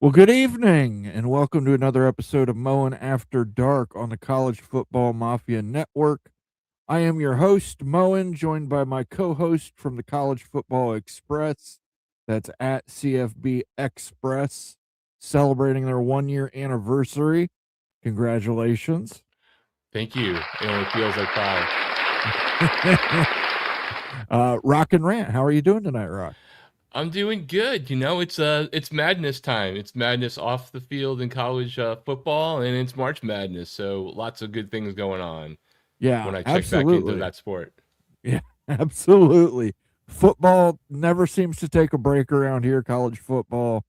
Well, good evening, and welcome to another episode of Mowing After Dark on the College Football Mafia Network. I am your host, Moen, joined by my co-host from the College Football Express. That's at CFB Express, celebrating their 1-year anniversary. Congratulations. Thank you. It only feels like 5. Rock and Rant, how are you doing tonight, Rock? I'm doing good. It's madness time. It's madness off the field in college football, and it's March Madness. So lots of good things going on Yeah, when I check back into absolutely. that sport. Yeah, absolutely. Football never seems to take a break around here, college football.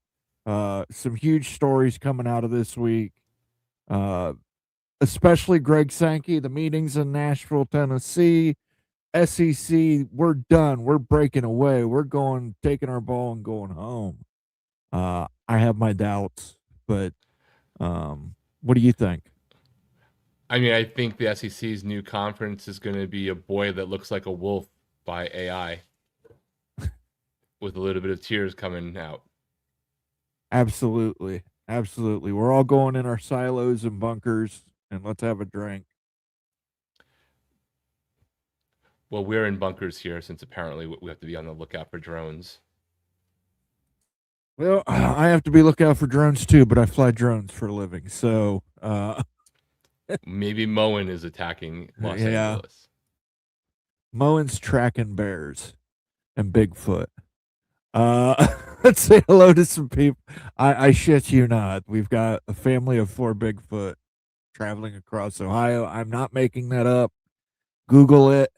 Some huge stories coming out of this week. Especially Greg Sankey, the meetings in Nashville, Tennessee, SEC, we're done. We're breaking away. We're going, taking our ball and going home. I have my doubts, but what do you think? I mean, I think the SEC's new conference is going to be a boy that looks like a wolf by AI with a little bit of tears coming out. Absolutely. Absolutely. We're all going in our silos and bunkers and let's have a drink. Well, we're in bunkers here since apparently we have to be on the lookout for drones. Well, I have to be lookout for drones too, but I fly drones for a living. So, Maybe Moen is attacking Los Angeles. Moen's tracking bears and Bigfoot. Let's say hello to some people. I shit you not. We've got a family of 4 Bigfoot traveling across Ohio. I'm not making that up. Google it.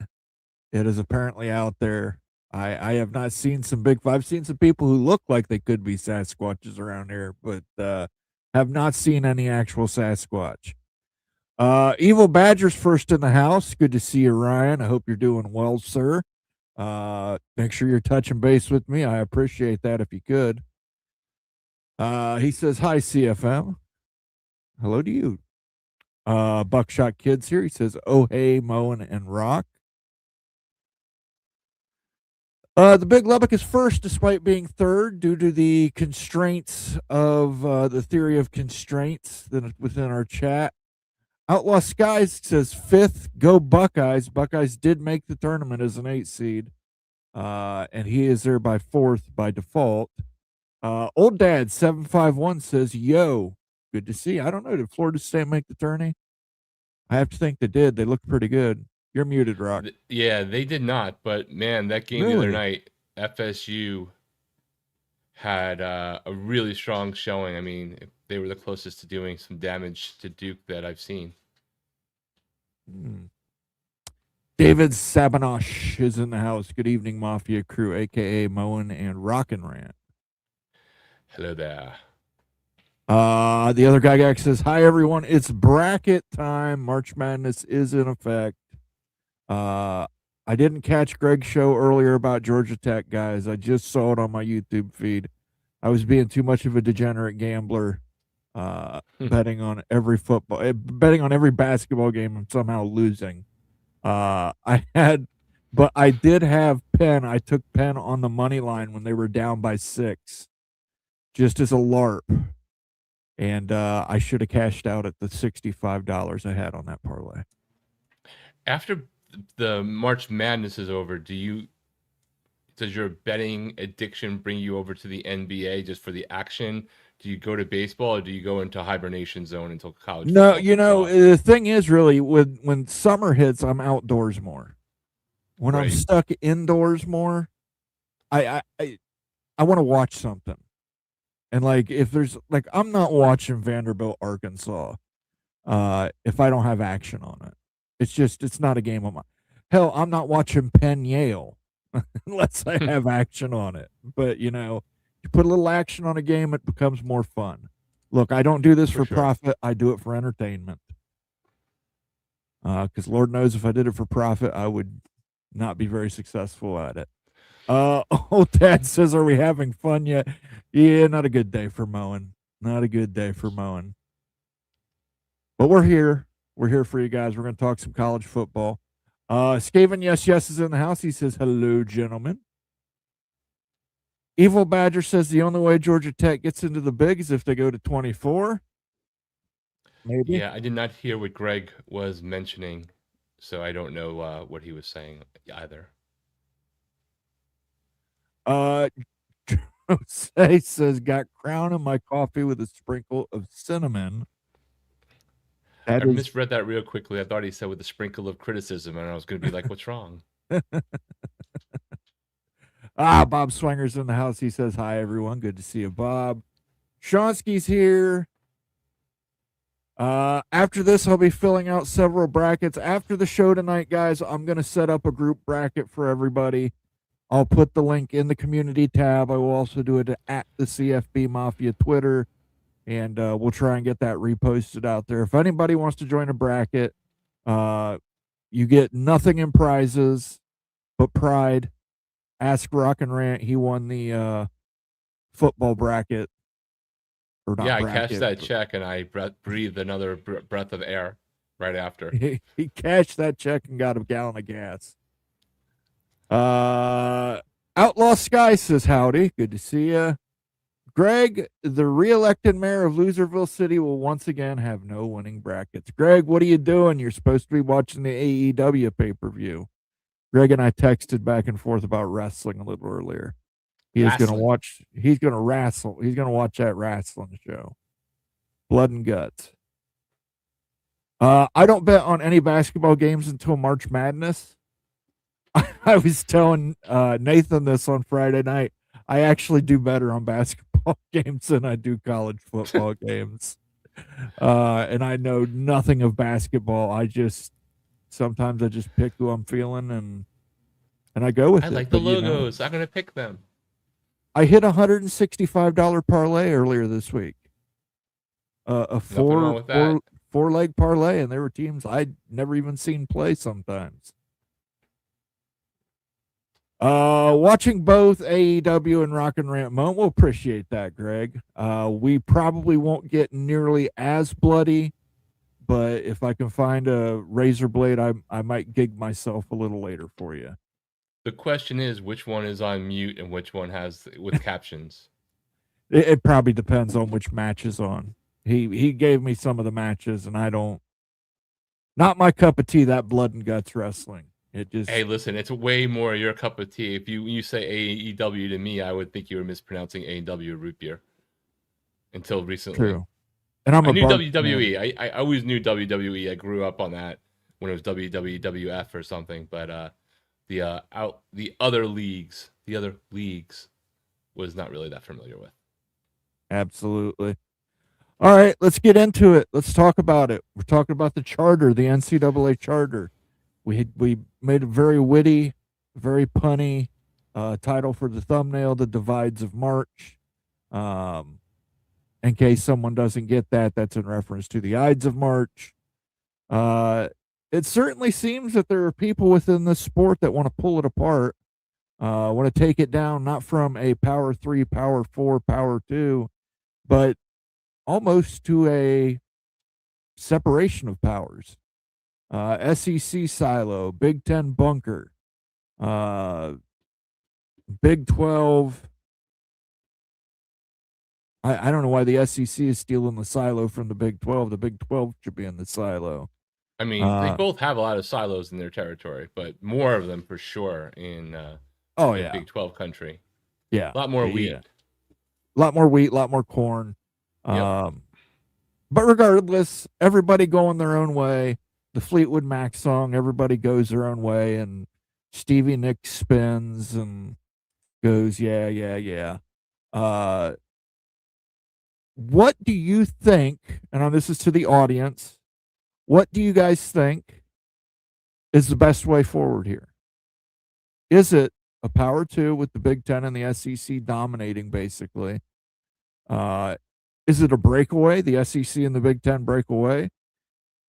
It is apparently out there. I have not seen some Bigfoot. I've seen some people who look like they could be Sasquatches around here, but have not seen any actual Sasquatch. Evil Badger's first in the house. Good to see you, Ryan. I hope you're doing well, sir. Make sure you're touching base with me. I appreciate that if you could. He says, hi, CFM. Hello to you. Buckshot Kids here. He says, oh, hey, Moen and Rock. The Big Lubbock is first despite being third due to the constraints of the theory of constraints within our chat. Outlaw Skies says fifth, go Buckeyes. Buckeyes did make the tournament as an 8 seed, and he is there by fourth by default. Old Dad 751 says, yo, good to see you. I don't know, did Florida State make the tourney? I have to think they did. They looked pretty good. You're muted, Rock. Yeah, they did not. But man, that game the other night, FSU had a really strong showing. I mean, they were the closest to doing some damage to Duke that I've seen. David Sabanosh is in the house. Good evening, Mafia crew, aka Moen and Rockin' Rant. Hello there. The other guy says, hi, everyone. It's bracket time. March Madness is in effect. I didn't catch Greg's show earlier about Georgia Tech, guys. I just saw it on my YouTube feed. I was being too much of a degenerate gambler, betting on every basketball game and somehow losing. But I did have Penn. I took Penn on the money line when they were down by 6, just as a LARP. And I should have cashed out at the $65 I had on that parlay. After the March Madness is over, does your betting addiction bring you over to the NBA just for the action? Do you go to baseball or do you go into hibernation zone until college? No, the thing is really when summer hits, I'm outdoors more. When I'm stuck indoors more, I want to watch something. And like if there's like I'm not watching Vanderbilt, Arkansas, if I don't have action on it. It's not a game of mine. Hell, I'm not watching Penn Yale unless I have action on it. But you put a little action on a game, it becomes more fun. Look, I don't do this for profit. I do it for entertainment. Because Lord knows if I did it for profit, I would not be very successful at it. Old Dad says, are we having fun yet? Yeah, not a good day for mowing. Not a good day for mowing. But we're here. We're here for you guys. We're going to talk some college football. Skaven Yes is in the house. He says, hello, gentlemen. Evil Badger says the only way Georgia Tech gets into the big is if they go to 24. Maybe. Yeah, I did not hear what Greg was mentioning, so I don't know what he was saying either. Jose says, got Crown in my coffee with a sprinkle of cinnamon. I misread that real quickly. I thought he said with a sprinkle of criticism, and I was going to be like, what's wrong? Bob Swinger's in the house. He says, hi, everyone. Good to see you, Bob. Shonsky's here. After this, I'll be filling out several brackets. After the show tonight, guys, I'm going to set up a group bracket for everybody. I'll put the link in the community tab. I will also do it at the CFB Mafia Twitter, and we'll try and get that reposted out there. If anybody wants to join a bracket, you get nothing in prizes but pride. Ask Rock and Rant. He won the football bracket. Or not bracket, I cashed that check, and I breathed another breath of air right after. He cashed that check and got a gallon of gas. Outlaw Sky says howdy. Good to see you. Greg, the re-elected mayor of Loserville City, will once again have no winning brackets. Greg, what are you doing? You're supposed to be watching the AEW pay-per-view. Greg and I texted back and forth about wrestling a little earlier. He's going to watch that wrestling show. Blood and Guts. I don't bet on any basketball games until March Madness. I was telling Nathan this on Friday night. I actually do better on basketball games than I do college football games. And I know nothing of basketball. Sometimes I just pick who I'm feeling and I go with it. I like the logos. I'm going to pick them. I hit $165 parlay earlier this week. A four-leg parlay, and there were teams I'd never even seen play sometimes. Watching both AEW and Rock and Rant Moan, we'll appreciate that, Greg. We probably won't get nearly as bloody, but if I can find a razor blade, I might gig myself a little later for you. The question is, which one is on mute and which one has with captions? It probably depends on which match is on. He gave me some of the matches, and not my cup of tea, that blood and guts wrestling. Hey, listen, it's way more your cup of tea. If you say AEW to me, I would think you were mispronouncing AEW root beer until recently. True. And I knew WWE. I always knew WWE. I grew up on that when it was WWF or something. But the other leagues was not really that familiar with. Absolutely. All right, let's get into it. Let's talk about it. We're talking about the charter, the NCAA charter. We made a very witty, very punny title for the thumbnail, The Divides of March. In case someone doesn't get that, that's in reference to the Ides of March. It certainly seems that there are people within this sport that want to pull it apart, want to take it down, not from a power 3, power 4, power 2, but almost to a separation of powers. SEC silo, Big Ten bunker, Big 12. I don't know why the SEC is stealing the silo from the Big 12. The Big 12 should be in the silo. I mean, they both have a lot of silos in their territory, but more of them for sure in Big 12 country. Yeah. A lot more wheat. A lot more wheat, a lot more corn. Yep. But regardless, everybody going their own way. The Fleetwood Mac song, everybody goes their own way, and Stevie Nicks spins and goes, yeah. What do you think, and this is to the audience, what do you guys think is the best way forward here? Is it a power 2 with the Big Ten and the SEC dominating, basically? Is it a breakaway, the SEC and the Big Ten breakaway?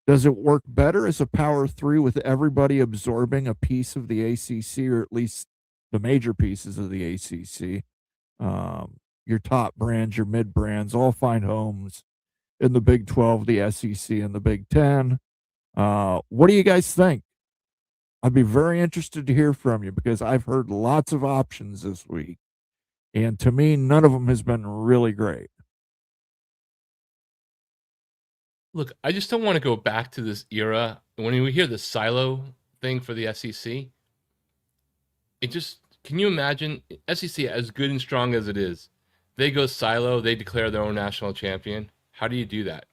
Does it work better as a power 3 with everybody absorbing a piece of the ACC, or at least the major pieces of the ACC? Your top brands, your mid brands, all find homes in the Big 12, the SEC, and the Big Ten. What do you guys think? I'd be very interested to hear from you because I've heard lots of options this week. And to me, none of them has been really great. Look, I just don't want to go back to this era. When we hear the silo thing for the SEC, it just, can you imagine SEC as good and strong as it is? They go silo, they declare their own national champion. How do you do that?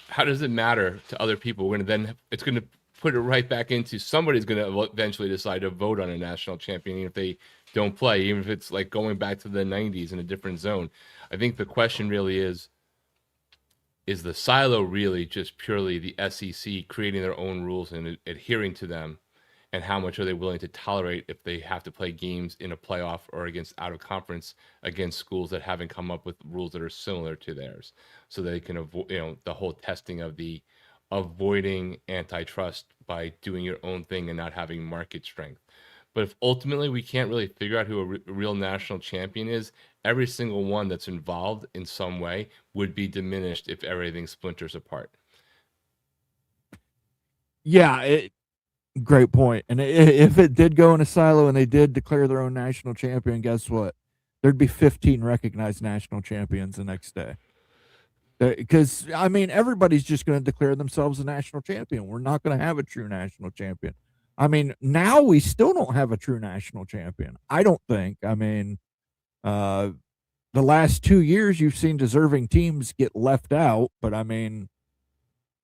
How does it matter to other people? We're going to then, it's going to put it right back into somebody's going to eventually decide to vote on a national champion, even if they don't play, even if it's like going back to the 90s in a different zone. I think the question really is the silo really just purely the SEC creating their own rules and adhering to them? And how much are they willing to tolerate if they have to play games in a playoff or against out of conference against schools that haven't come up with rules that are similar to theirs, so they can avoid, the whole testing of the avoiding antitrust by doing your own thing and not having market strength. But if ultimately we can't really figure out who a real national champion is, every single one that's involved in some way would be diminished if everything splinters apart. Yeah, great point. And if it did go in a silo and they did declare their own national champion, guess what? There'd be 15 recognized national champions the next day. Because, I mean, everybody's just going to declare themselves a national champion. We're not going to have a true national champion. I mean, now we still don't have a true national champion. I don't think. I mean, the last 2 years, you've seen deserving teams get left out, but I mean,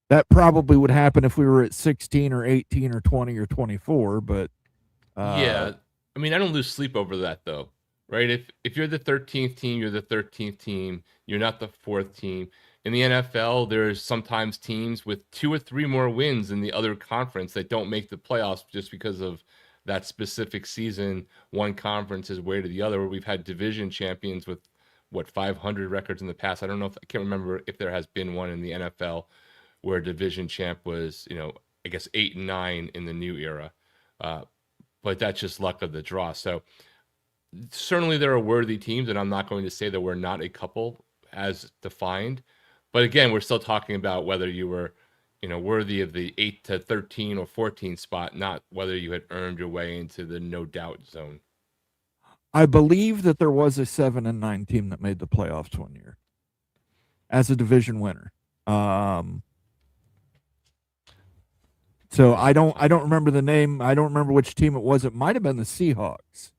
that probably would happen if we were at 16 or 18 or 20 or 24. But yeah, I mean, I don't lose sleep over that though, right? If you're the 13th team, you're the 13th team. You're not the fourth team. In the NFL, there's sometimes teams with 2 or 3 more wins in the other conference that don't make the playoffs just because of that specific season. One conference is way to the other. We've had division champions with 500 records in the past. I don't know if I can't remember if there has been one in the NFL where a division champ was, I guess 8-9 in the new era. But that's just luck of the draw. So certainly there are worthy teams, and I'm not going to say that we're not a couple as defined. But again, we're still talking about whether you were, worthy of the 8 to 13 or 14 spot, not whether you had earned your way into the no doubt zone. I believe that there was a 7-9 team that made the playoffs one year as a division winner. So I don't remember the name. I don't remember which team it was. It might have been the Seahawks.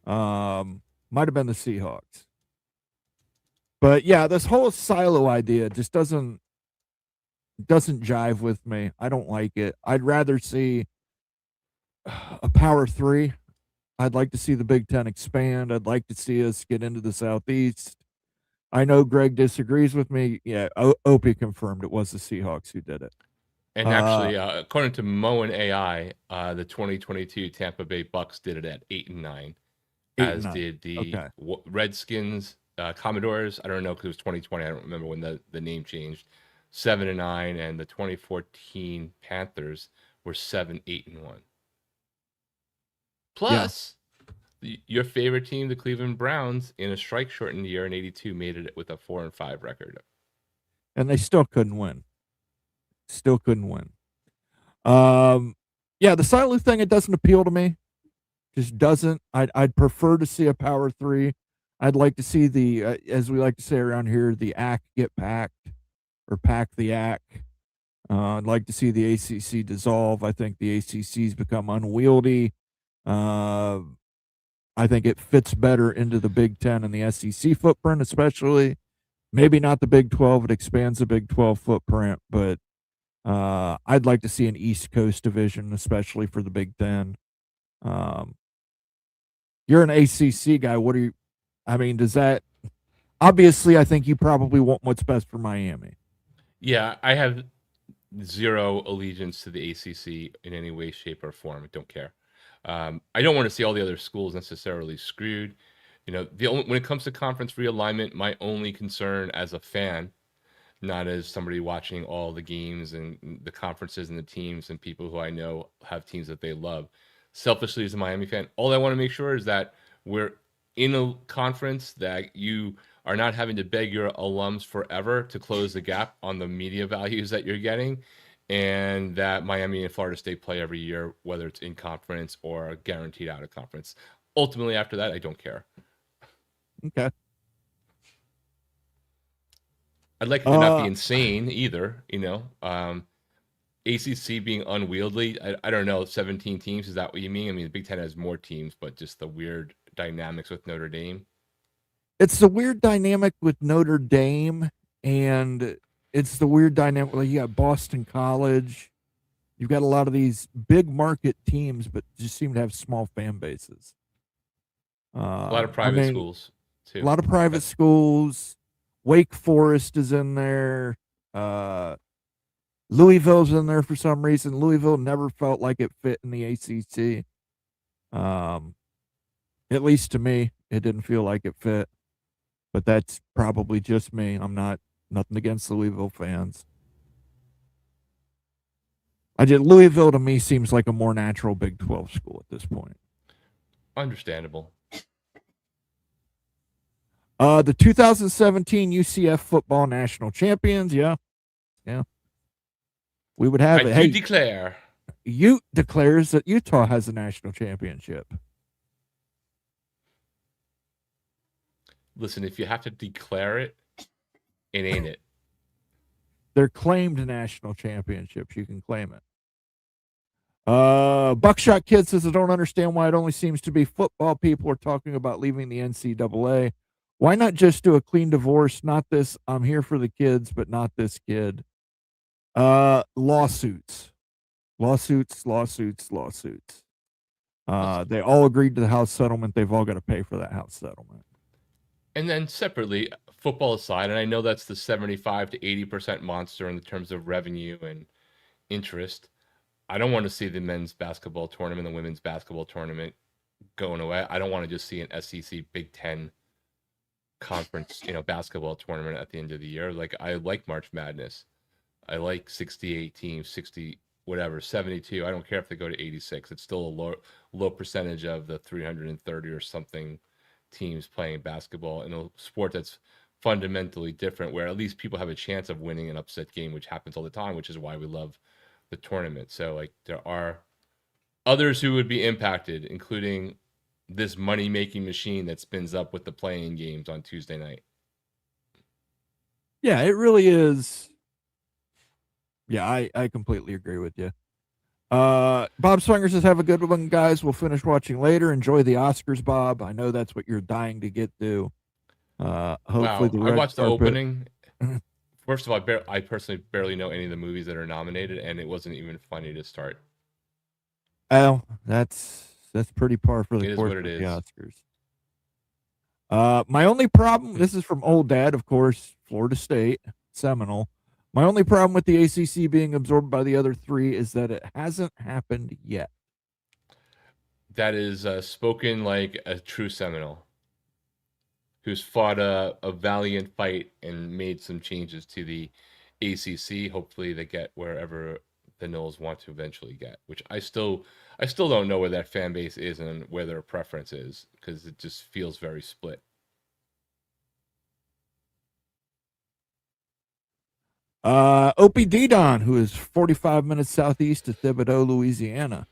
Might have been the Seahawks. But yeah, this whole silo idea just doesn't jive with me. I don't like it. I'd rather see a power 3. I'd like to see the Big Ten expand. I'd like to see us get into the Southeast. I know Greg disagrees with me. Yeah, Opie confirmed it was the Seahawks who did it. And actually, according to Moen AI, the 2022 Tampa Bay Bucks did it at 8-9, as did the Redskins, Commodores. I don't know because it was 2020. I don't remember when the name changed. 7-9, and the 2014 Panthers were 7-8-1. Plus, your favorite team, the Cleveland Browns, in a strike-shortened year in '82, made it with a 4-5 record, and they still couldn't win. Yeah, the silo thing, it doesn't appeal to me. Just doesn't. I'd prefer to see a power 3. I'd like to see the, as we like to say around here, the act get packed, or pack the act. I'd like to see the ACC dissolve. I think the ACC's become unwieldy. I think it fits better into the Big Ten and the SEC footprint, especially. Maybe not the Big 12. It expands the Big 12 footprint, but I'd like to see an East Coast division, especially for the Big Ten. You're an ACC guy. What are you? I mean, does that? Obviously, I think you probably want what's best for Miami. Yeah, I have zero allegiance to the ACC in any way, shape, or form. I don't care. I don't want to see all the other schools necessarily screwed. When it comes to conference realignment, my only concern as a fan, not as somebody watching all the games and the conferences and the teams and people who I know have teams that they love. Selfishly, as a Miami fan, all I want to make sure is that we're in a conference that you are not having to beg your alums forever to close the gap on the media values that you're getting, and that Miami and Florida State play every year, whether it's in conference or guaranteed out of conference. ultimately, after that, I don't care. Okay. I'd like it to not be insane either, ACC being unwieldy. I don't know, 17 teams, is that what you mean? I mean, the Big Ten has more teams, but just the weird dynamics with Notre Dame. It's the weird dynamic with Notre Dame, and it's the weird dynamic. Like, you got Boston College. You've got a lot of these big market teams, but just seem to have small fan bases. A lot of private schools, too. A lot of private schools. Wake Forest is in there. Louisville's in there for some reason. Louisville never felt like it fit in the ACC. At least to me, it didn't feel like it fit. But that's probably just me. I'm nothing against Louisville fans. Louisville to me seems like a more natural Big 12 school at this point. Understandable. The 2017 UCF football national champions. Yeah. We would have it. Hey, declare. Ute declares that Utah has a national championship. Listen, if you have to declare it, it ain't it. They're claimed national championships. You can claim it. Buckshot Kid says, I don't understand why it only seems to be football people are talking about leaving the NCAA. Why not just do a clean divorce? Not this, I'm here for the kids, but not this kid. Lawsuits. They all agreed to the house settlement. They've all got to pay for that house settlement. And then separately, football aside, and I know that's the 75 to 80% monster in the terms of revenue and interest. I don't want to see the men's basketball tournament, the women's basketball tournament going away. I don't want to just see an SEC Big Ten conference, basketball tournament at the end of the year. Like, I like March Madness. I like 68 teams, 60, whatever, 72. I don't care if they go to 86. It's still a low percentage of the 330 or something teams playing basketball in a sport that's fundamentally different, where at least people have a chance of winning an upset game, which happens all the time, which is why we love the tournament. So, like, there are others who would be impacted, including this money-making machine that spins up with the playing games on Tuesday night. Yeah, it really is. Yeah, I completely agree with you. Bob Swinger says, have a good one, guys. We'll finish watching later. Enjoy the Oscars, Bob. I know that's what you're dying to get to. Hopefully, I watched the opening. First of all, I personally barely know any of the movies that are nominated, and it wasn't even funny to start. Oh, that's pretty par for the course with the Oscars. My only problem, this is from Old Dad, of course, Florida State, Seminole. My only problem with the ACC being absorbed by the other three is that it hasn't happened yet. That is spoken like a true Seminole who's fought a valiant fight and made some changes to the ACC. Hopefully they get wherever the Noles want to eventually get, which I still don't know where that fan base is and where their preference is, because it just feels very split. OPD Don, who is 45 minutes southeast of Thibodaux, Louisiana.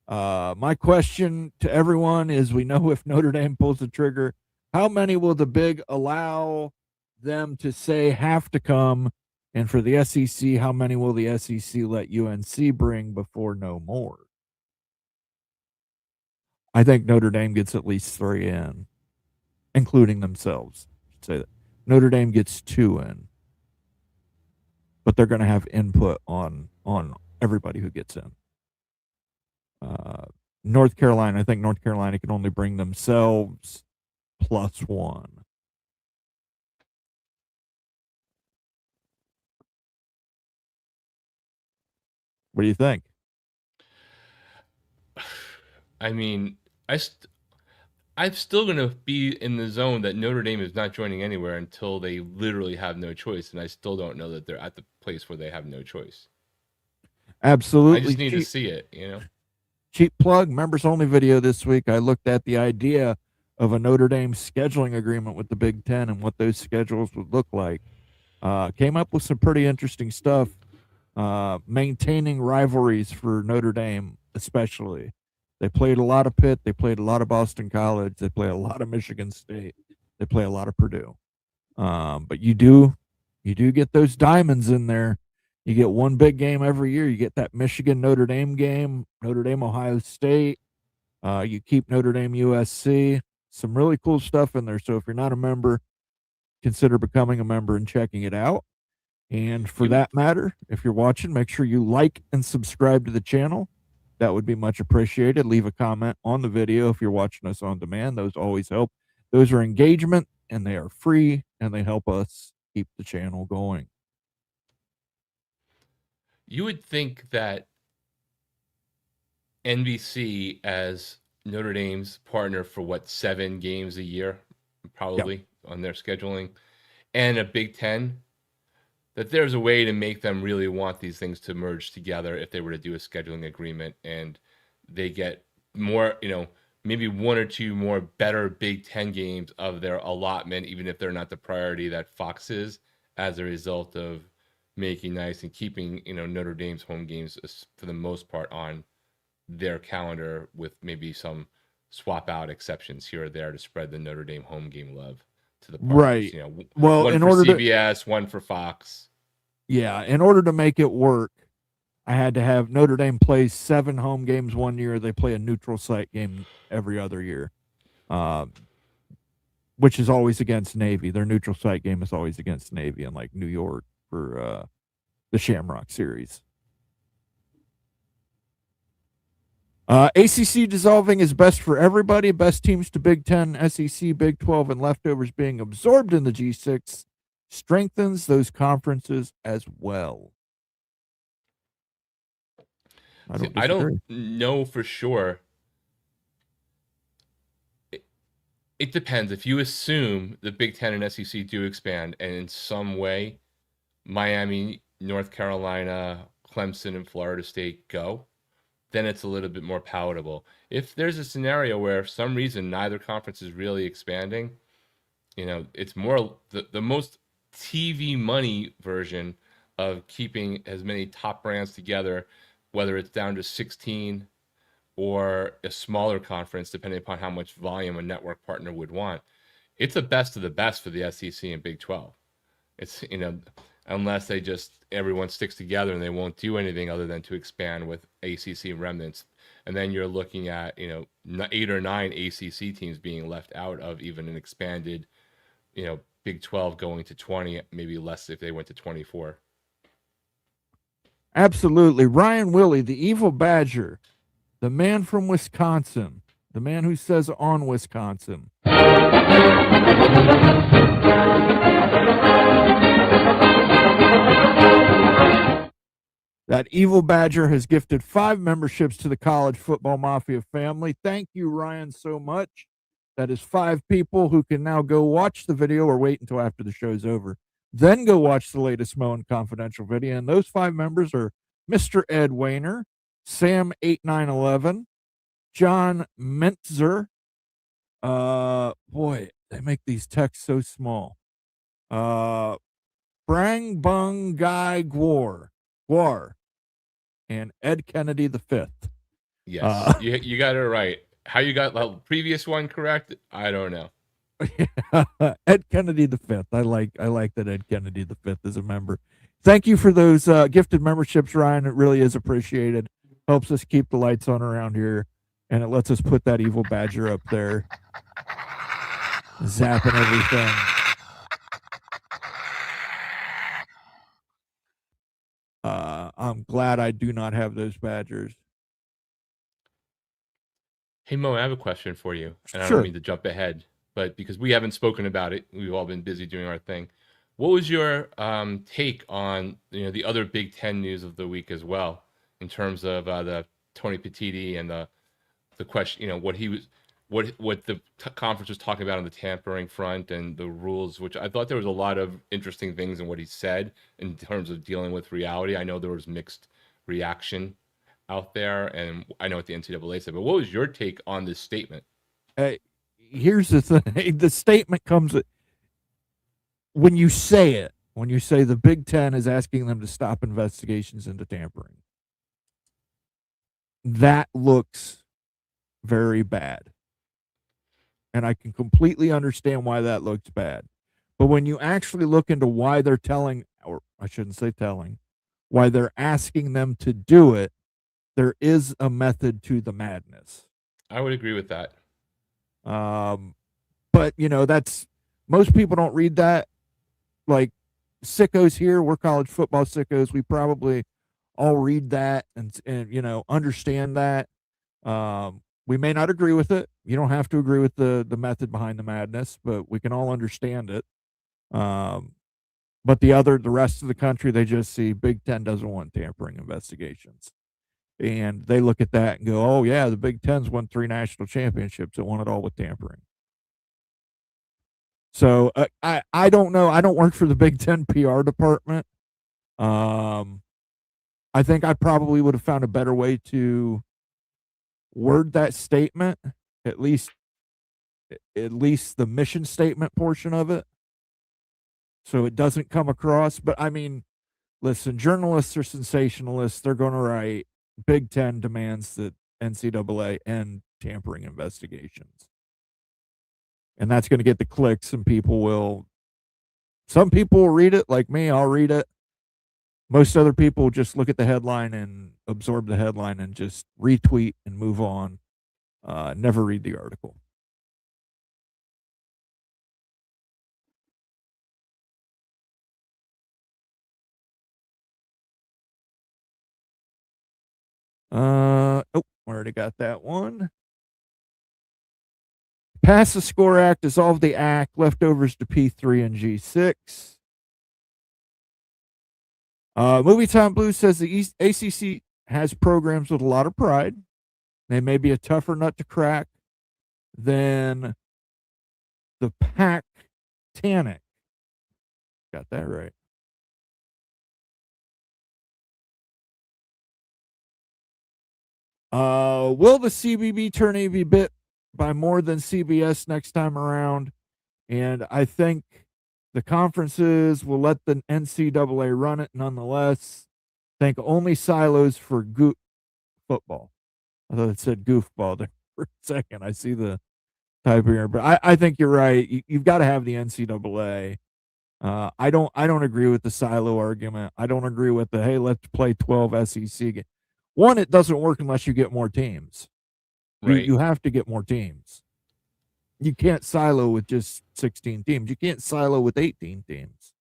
My question to everyone is, we know if Notre Dame pulls the trigger, how many will the big allow them to say have to come? And for the SEC, how many will the SEC let UNC bring before no more? I think Notre Dame gets at least 3 in, including themselves. I should say that Notre Dame gets 2 in, but they're going to have input on everybody who gets in. North Carolina, I think North Carolina can only bring themselves +1. What do you think? I mean, I'm still going to be in the zone that Notre Dame is not joining anywhere until they literally have no choice, and I still don't know that they're at the place where they have no choice. Absolutely. I just need to see it, Cheap plug, members only video this week. I looked at the idea of a Notre Dame scheduling agreement with the Big Ten and what those schedules would look like. Came up with some pretty interesting stuff. Maintaining rivalries for Notre Dame, especially. They played a lot of Pitt. They played a lot of Boston College. They play a lot of Michigan State. They play a lot of Purdue. But you do get those diamonds in there. You get one big game every year. You get that Michigan Notre Dame game, Notre Dame Ohio State. You keep Notre Dame USC. Some really cool stuff in there. So if you're not a member, consider becoming a member and checking it out. And for that matter, if you're watching, make sure you like and subscribe to the channel. That would be much appreciated. Leave a comment on the video if you're watching us on demand. Those always help. Those are engagement, and they are free, and they help us keep the channel going. You would think that NBC, as Notre Dame's partner for 7 games a year, probably on their scheduling, and a Big Ten, that there's a way to make them really want these things to merge together if they were to do a scheduling agreement, and they get more, maybe 1 or 2 more better Big Ten games of their allotment, even if they're not the priority that Fox is, as a result of making nice and keeping, Notre Dame's home games for the most part on their calendar, with maybe some swap out exceptions here or there to spread the Notre Dame home game love to the partners. Right. Well, one in for order CBS, one for Fox. Yeah, in order to make it work, I had to have Notre Dame play 7 home games one year. They play a neutral site game every other year, which is always against Navy. Their neutral site game is always against Navy in like New York for the Shamrock Series. ACC dissolving is best for everybody. Best teams to Big Ten, SEC, Big 12, and leftovers being absorbed in the G6 strengthens those conferences as well. I don't know for sure. It depends. If you assume the Big Ten and SEC do expand, and in some way Miami, North Carolina, Clemson, and Florida State go, then it's a little bit more palatable. If there's a scenario where for some reason neither conference is really expanding, it's more the most TV money version of keeping as many top brands together, whether it's down to 16 or a smaller conference, depending upon how much volume a network partner would want. It's the best of the best for the SEC and Big 12. It's, unless everyone sticks together and they won't do anything other than to expand with ACC remnants. And then you're looking at, 8 or 9 ACC teams being left out of even an expanded, Big 12 going to 20, maybe less if they went to 24. Absolutely. Ryan Willie, the evil badger, the man from Wisconsin, the man who says on Wisconsin. That evil badger has gifted 5 memberships to the College Football Mafia family. Thank you, Ryan, so much. That is 5 people who can now go watch the video or wait until after the show's over. Then go watch the latest Moen Confidential video. And those 5 members are Mr. Ed Wayner, Sam8911, John Mentzer. Boy, they make these texts so small. Brang Bung Guy Guar, and Ed Kennedy V. Yes, you got it right. How you got the previous one correct? I don't know. Ed Kennedy V. I like that Ed Kennedy V is a member. Thank you for those gifted memberships, Ryan. It really is appreciated. Helps us keep the lights on around here, and it lets us put that evil badger up there, zapping everything. I'm glad I do not have those badgers. Hey, Mo, I have a question for you, and I Sure. don't mean to jump ahead, but because we haven't spoken about it, we've all been busy doing our thing. What was your take on the other Big Ten news of the week as well, in terms of the Tony Petitti and the question, what the conference was talking about on the tampering front and the rules, which I thought there was a lot of interesting things in what he said in terms of dealing with reality. I know there was mixed reaction out there, and I know what the NCAA said, but what was your take on this statement? Here's the thing. The statement comes when you say the Big Ten is asking them to stop investigations into tampering. That looks very bad. And I can completely understand why that looks bad. But when you actually look into why they're telling, or I shouldn't say telling, why they're asking them to do it, there is a method to the madness. I would agree with that. But that's, most people don't read that. Like, sickos here, we're college football sickos. We probably all read that and understand that. We may not agree with it. You don't have to agree with the method behind the madness, but we can all understand it. But the rest of the country, they just see Big Ten doesn't want tampering investigations. And they look at that and go, oh, yeah, the Big Ten's won 3 national championships. It won it all with tampering. So I don't know. I don't work for the Big Ten PR department. I think I probably would have found a better way to word that statement, at least the mission statement portion of it, so it doesn't come across. But I mean, listen, journalists are sensationalists. They're going to write Big Ten demands that NCAA end tampering investigations. And that's going to get the clicks, and some people will read it, like me, I'll read it. Most other people will just look at the headline and absorb the headline and just retweet and move on. Never read the article. Already got that one. Pass the Score Act, dissolve the act, leftovers to P3 and G6. Movie Time Blue says the ACC has programs with a lot of pride. They may be a tougher nut to crack than the Pac-Tanic. Got that right. Will the CBB turn AV bit by more than CBS next time around? And I think the conferences will let the NCAA run it nonetheless. Think only silos for football. I thought it said goofball there for a second. I see the type here, but I think you're right. You've got to have the NCAA. I don't agree with the silo argument. I don't agree with the, hey, let's play 12 SEC games. One, it doesn't work unless you get more teams. Right. You have to get more teams. You can't silo with just 16 teams. You can't silo with 18 teams.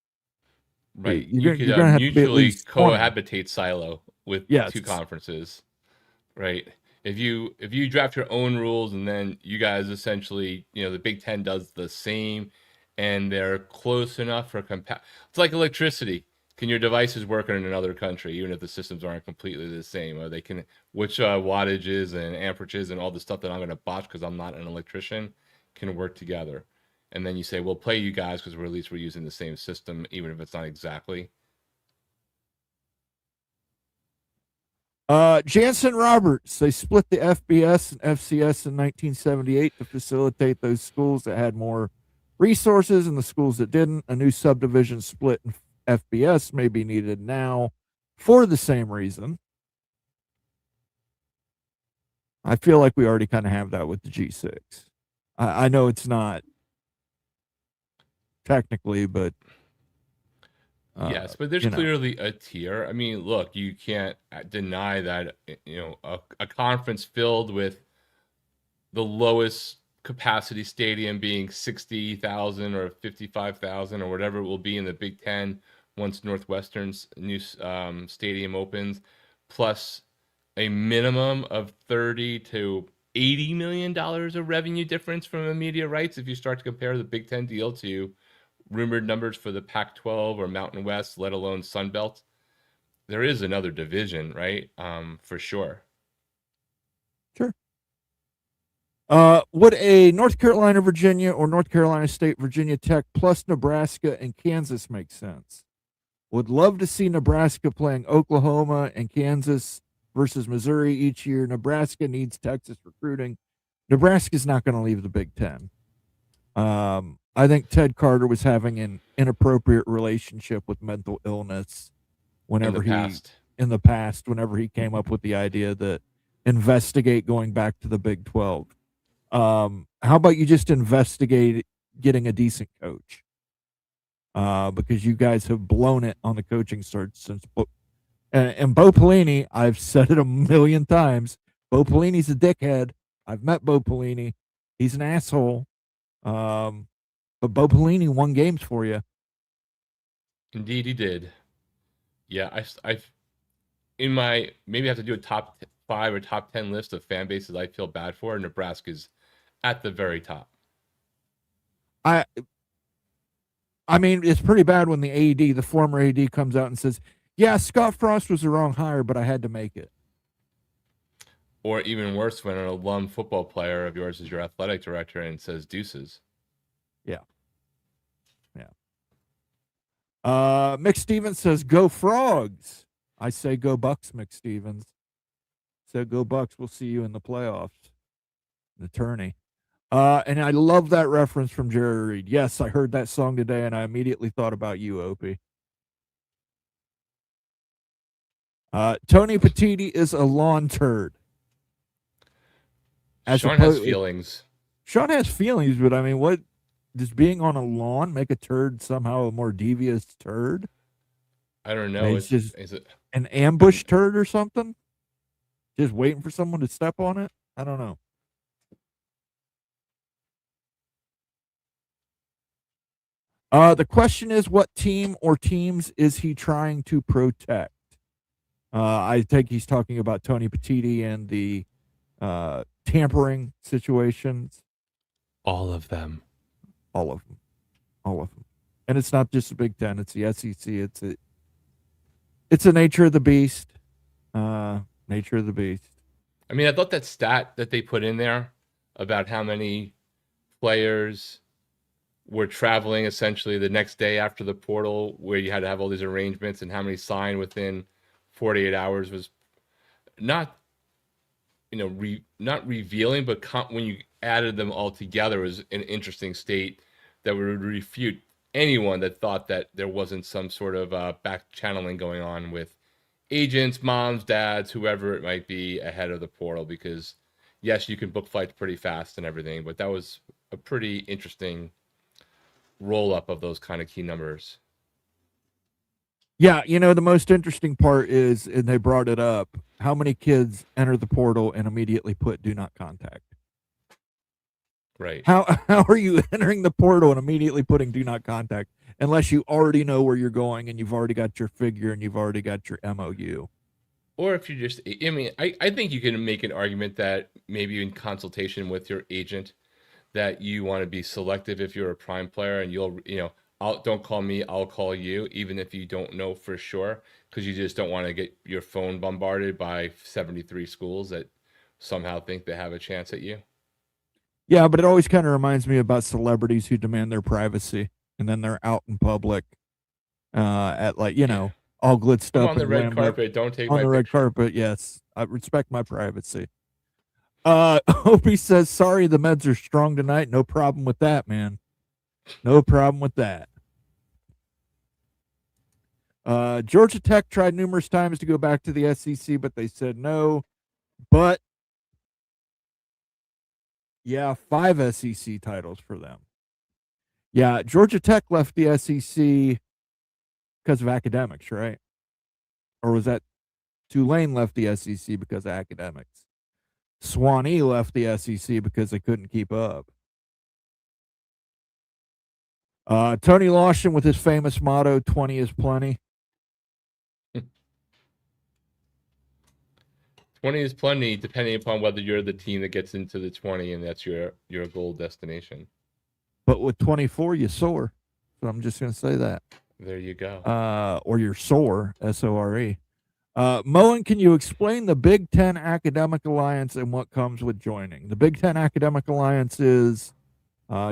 Right. You're going to mutually cohabitate silo with 2 conferences. Right. If you draft your own rules and then you guys essentially, the Big Ten does the same and they're close enough for it's like electricity. Can your devices work in another country, even if the systems aren't completely the same? Or they can, which wattages and amperages and all the stuff that I'm going to botch because I'm not an electrician can work together. And then you say, we'll play you guys because at least we're using the same system, even if it's not exactly. Jansen Roberts, they split the FBS and FCS in 1978 to facilitate those schools that had more resources and the schools that didn't. A new subdivision split in FBS may be needed now for the same reason. I feel like we already kind of have that with the G6. I know it's not technically, but yes, but there's clearly a tier. I mean, look, you can't deny that a conference filled with the lowest capacity stadium being 60,000 or 55,000 or whatever it will be in the Big Ten once Northwestern's new stadium opens, plus a minimum of $30 to $80 million of revenue difference from the media rights. If you start to compare the Big Ten deal to rumored numbers for the Pac-12 or Mountain West, let alone Sun Belt, there is another division, right? For sure. Sure. Would a North Carolina, Virginia, or North Carolina State, Virginia Tech plus Nebraska and Kansas make sense? Would love to see Nebraska playing Oklahoma and Kansas versus Missouri each year. Nebraska needs Texas recruiting. Nebraska's not going to leave the Big Ten. I think Ted Carter was having an inappropriate relationship with mental illness whenever whenever he came up with the idea that investigate going back to the Big 12. How about you just investigate getting a decent coach? Because you guys have blown it on the coaching search since. And Bo Pelini, I've said it a million times. Bo Pelini's a dickhead. I've met Bo Pelini. He's an asshole. But Bo Pelini won games for you. Indeed, he did. Yeah, I've in my maybe I have to do a top 5 or top 10 list of fan bases I feel bad for. Nebraska's at the very top. I mean, it's pretty bad when the AD, the former AD, comes out and says, "Yeah, Scott Frost was the wrong hire, but I had to make it." Or even worse, when an alum football player of yours is your athletic director and says deuces. Yeah. Mick Stevens says, "Go Frogs." I say, "Go Bucks," Mick Stevens. So go Bucks. We'll see you in the playoffs. The tourney. And I love that reference from Jerry Reed. Yes, I heard that song today, and I immediately thought about you, Opie. Tony Petitti is a lawn turd. Sean has feelings. Sean has feelings, but I mean, what does being on a lawn make a turd somehow a more devious turd? I don't know. Is it an ambush turd or something? Just waiting for someone to step on it? I don't know. The question is, what team or teams is he trying to protect? I think he's talking about Tony Petitti and the tampering situations. All of them. And it's not just the Big Ten; it's the SEC. It's a nature of the beast. Nature of the beast. I mean, I thought that stat that they put in there about how many players were traveling essentially the next day after the portal, where you had to have all these arrangements, and how many signed within 48 hours was not, not revealing, but when you added them all together, was an interesting state that would refute anyone that thought that there wasn't some sort of back channeling going on with agents, moms, dads, whoever it might be ahead of the portal. Because yes, you can book flights pretty fast and everything, but that was a pretty interesting roll up of those kind of key numbers. Yeah, the most interesting part is, and they brought it up, how many kids enter the portal and immediately put "do not contact." Right. How are you entering the portal and immediately putting "do not contact" unless you already know where you're going and you've already got your figure and you've already got your MOU? Or if you just, I mean, I think you can make an argument that maybe in consultation with your agent that you want to be selective if you're a prime player, and don't call me, I'll call you, even if you don't know for sure, because you just don't want to get your phone bombarded by 73 schools that somehow think they have a chance at you. Yeah, but it always kind of reminds me about celebrities who demand their privacy, and then they're out in public at all glitzed up on the red carpet. Don't take on my the red picture. carpet. Yes, I respect my privacy. Opie says, "Sorry, the Meds are strong tonight. No problem with that, man. No problem with that." Georgia Tech tried numerous times to go back to the SEC, but they said no. But yeah, 5 SEC titles for them. Yeah, Georgia Tech left the SEC because of academics, right? Or was that Tulane left the SEC because of academics? Swanee left the SEC because they couldn't keep up. Tony Lawson with his famous motto, 20 is plenty. 20 is plenty, depending upon whether you're the team that gets into the 20 and that's your goal destination. But with 24, you soar. So I'm just going to say that. There you go. Or you're sore, SORE. Moen, can you explain the Big Ten Academic Alliance and what comes with joining? The Big Ten Academic Alliance is,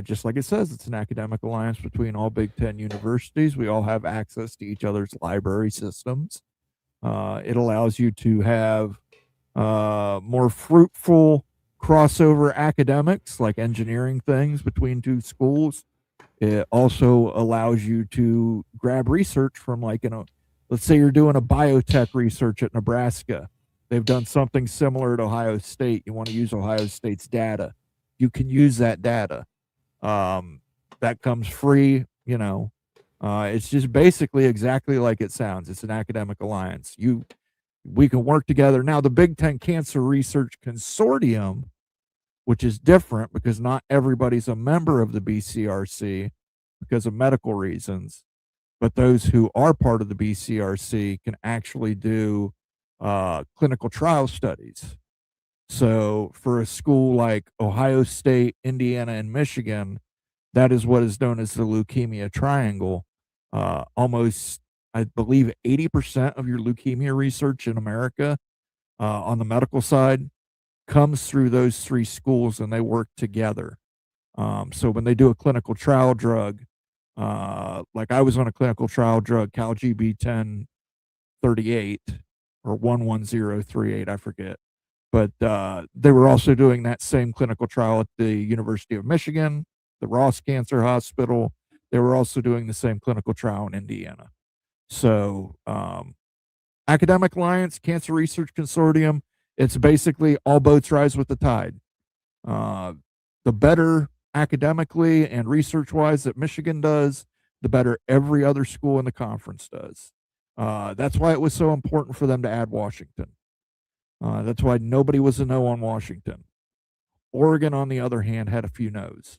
just like it says, it's an academic alliance between all Big Ten universities. We all have access to each other's library systems. It allows you to have more fruitful crossover academics, like engineering things between two schools. It also allows you to grab research from, let's say you're doing a biotech research at Nebraska. They've done something similar at Ohio State. You want to use Ohio State's data, you can use that data. That comes free, you know. It's just basically exactly like it sounds. It's an academic alliance. We can work together. Now, the Big Ten Cancer Research Consortium, which is different because not everybody's a member of the BCRC because of medical reasons, but those who are part of the BCRC can actually do clinical trial studies. So for a school like Ohio State, Indiana, and Michigan, that is what is known as the leukemia triangle. Almost, I believe, 80% of your leukemia research in America on the medical side comes through those three schools, and they work together. So when they do a clinical trial drug, like I was on a clinical trial drug, CalGB 1038 or 11038, I forget. But they were also doing that same clinical trial at the University of Michigan, the Ross Cancer Hospital. They were also doing the same clinical trial in Indiana. So Academic Alliance, Cancer Research Consortium, it's basically all boats rise with the tide. The better academically and research-wise that Michigan does, the better every other school in the conference does. That's why it was so important for them to add Washington. That's why nobody was a no on Washington. Oregon, on the other hand, had a few no's.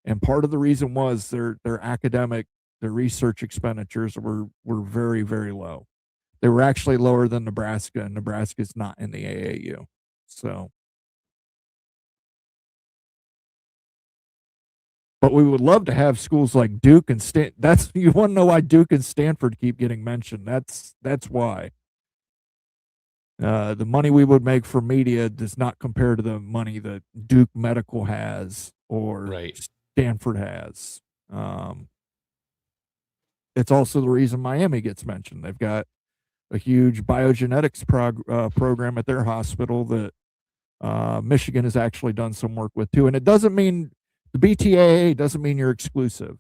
And part of the reason was their academic, their research expenditures were very, very low. They were actually lower than Nebraska, and Nebraska's not in the AAU. So, but we would love to have schools like Duke and Stanford. That's, you want to know why Duke and Stanford keep getting mentioned. That's why. The money we would make for media does not compare to the money that Duke Medical has or Right. Stanford has. It's also the reason Miami gets mentioned. They've got a huge biogenetics program at their hospital that Michigan has actually done some work with too. And it doesn't mean the BTAA doesn't mean you're exclusive.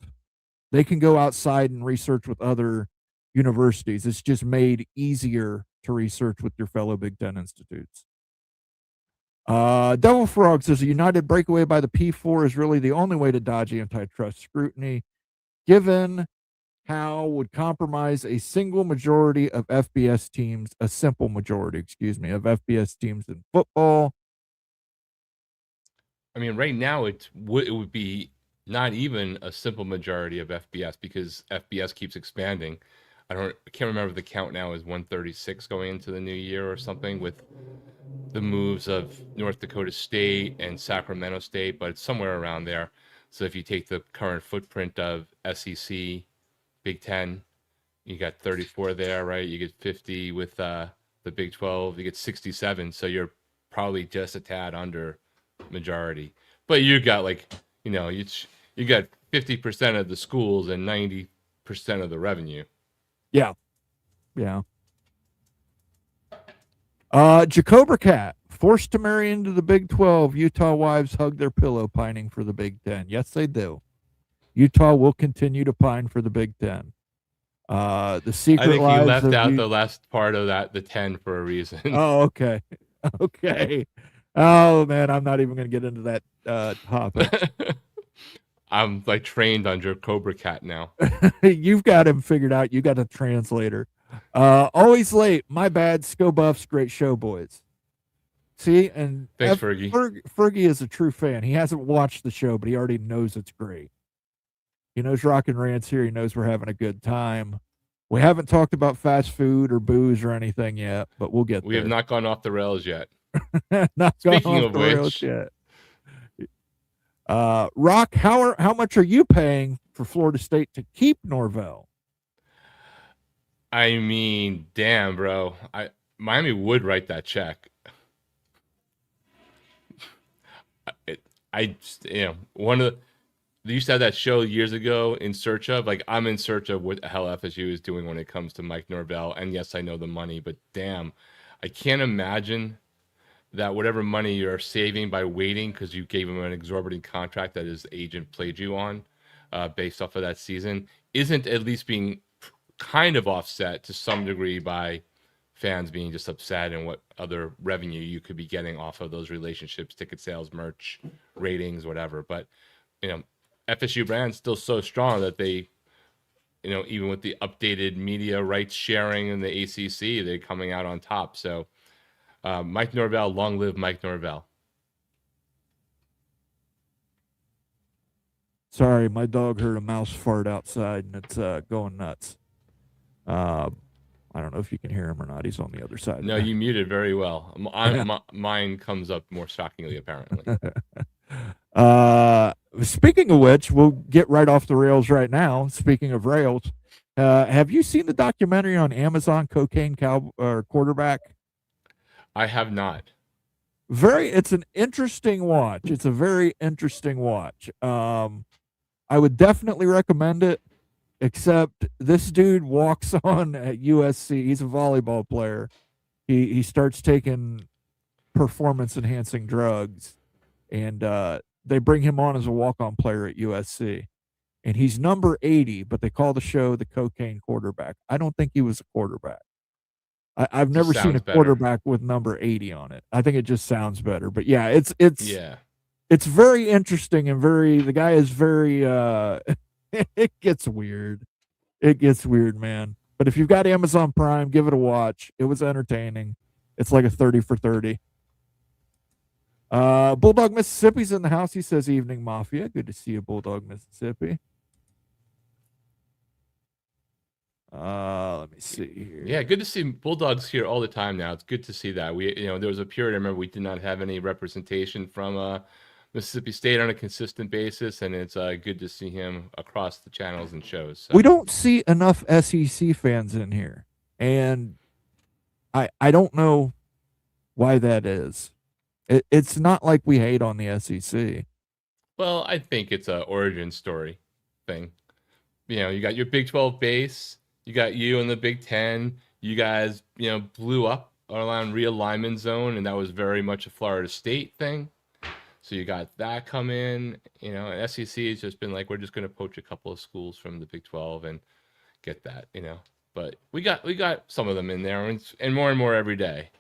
They can go outside and research with other universities. It's just made easier to research with your fellow Big Ten institutes. Devil Frog says a united breakaway by the P4 is really the only way to dodge antitrust scrutiny, given how would compromise a single majority of FBS teams, a simple majority, excuse me, of FBS teams in football. I mean, right now it would be not even a simple majority of FBS because FBS keeps expanding. I can't remember the count now is 136 going into the new year or something with the moves of North Dakota State and Sacramento State, but it's somewhere around there. So if you take the current footprint of SEC, Big Ten, you got 34 there, right? You get 50 with the Big 12, you get 67. So you're probably just a tad under majority. But you got like, you got 50% of the schools and 90% of the revenue. Yeah. Yeah. Jacobra Cat, forced to marry into the Big 12, Utah wives hug their pillow pining for the Big 10. Yes, they do. Utah will continue to pine for the Big 10. The secret I think lives you left of out the last part of that, the 10 for a reason. Oh, okay. Okay. Oh, man, I'm not even going to get into that topic. I'm like trained under Cobra Cat now. You've got him figured out. You got a translator. Always late. My bad. Sco Buffs. Great show, boys. See, and Thanks, Fergie. Fergie is a true fan. He hasn't watched the show, but he already knows it's great. He knows Rockin' Rant's here. He knows we're having a good time. We haven't talked about fast food or booze or anything yet, but we'll get there. We have not gone off the rails yet. Not Speaking gone off of the which, rails yet. Rock, how much are you paying for Florida State to keep Norvell? I mean, damn, bro. Miami would write that check. One of they used to have that show years ago, In Search of. Like, I'm in search of what the hell FSU is doing when it comes to Mike Norvell. And yes, I know the money, but damn, I can't imagine that whatever money you're saving by waiting because you gave him an exorbitant contract that his agent played you on based off of that season isn't at least being kind of offset to some degree by fans being just upset and what other revenue you could be getting off of those relationships, ticket sales, merch, ratings, whatever. But FSU brand's still so strong that they, even with the updated media rights sharing in the ACC, they're coming out on top. So Mike Norvell, long live Mike Norvell. Sorry, my dog heard a mouse fart outside and it's going nuts. I don't know if you can hear him or not. He's on the other side. No, you muted very well. Mine comes up more shockingly, apparently. Speaking of which, we'll get right off the rails right now. Speaking of rails, have you seen the documentary on Amazon, Cocaine Quarterback? I have not. It's an interesting watch. It's a very interesting watch. I would definitely recommend it, except this dude walks on at USC. He's a volleyball player. He starts taking performance enhancing drugs, and they bring him on as a walk-on player at USC. And he's number 80, but they call the show the Cocaine Quarterback. I don't think he was a quarterback. I've never seen a quarterback with number 80 on it. I think it just sounds better. But yeah, it's very interesting and the guy is very it gets weird. It gets weird, man. But if you've got Amazon Prime, give it a watch. It was entertaining. It's like a 30 for 30. Bulldog Mississippi's in the house. He says, "Evening Mafia." Good to see you, Bulldog Mississippi. Let me see here. Yeah, good to see Bulldogs here all the time now. It's good to see that. There was a period I remember we did not have any representation from Mississippi State on a consistent basis, and it's good to see him across the channels and shows. So. We don't see enough SEC fans in here, and I don't know why that is. It's not like we hate on the SEC. Well, I think it's an origin story thing. You got your Big 12 base. You got you in the Big 10. You guys, blew up around realignment zone, and that was very much a Florida State thing. So you got that come in, and SEC has just been like, we're just going to poach a couple of schools from the Big 12 and get that, But we got some of them in there, and more every day.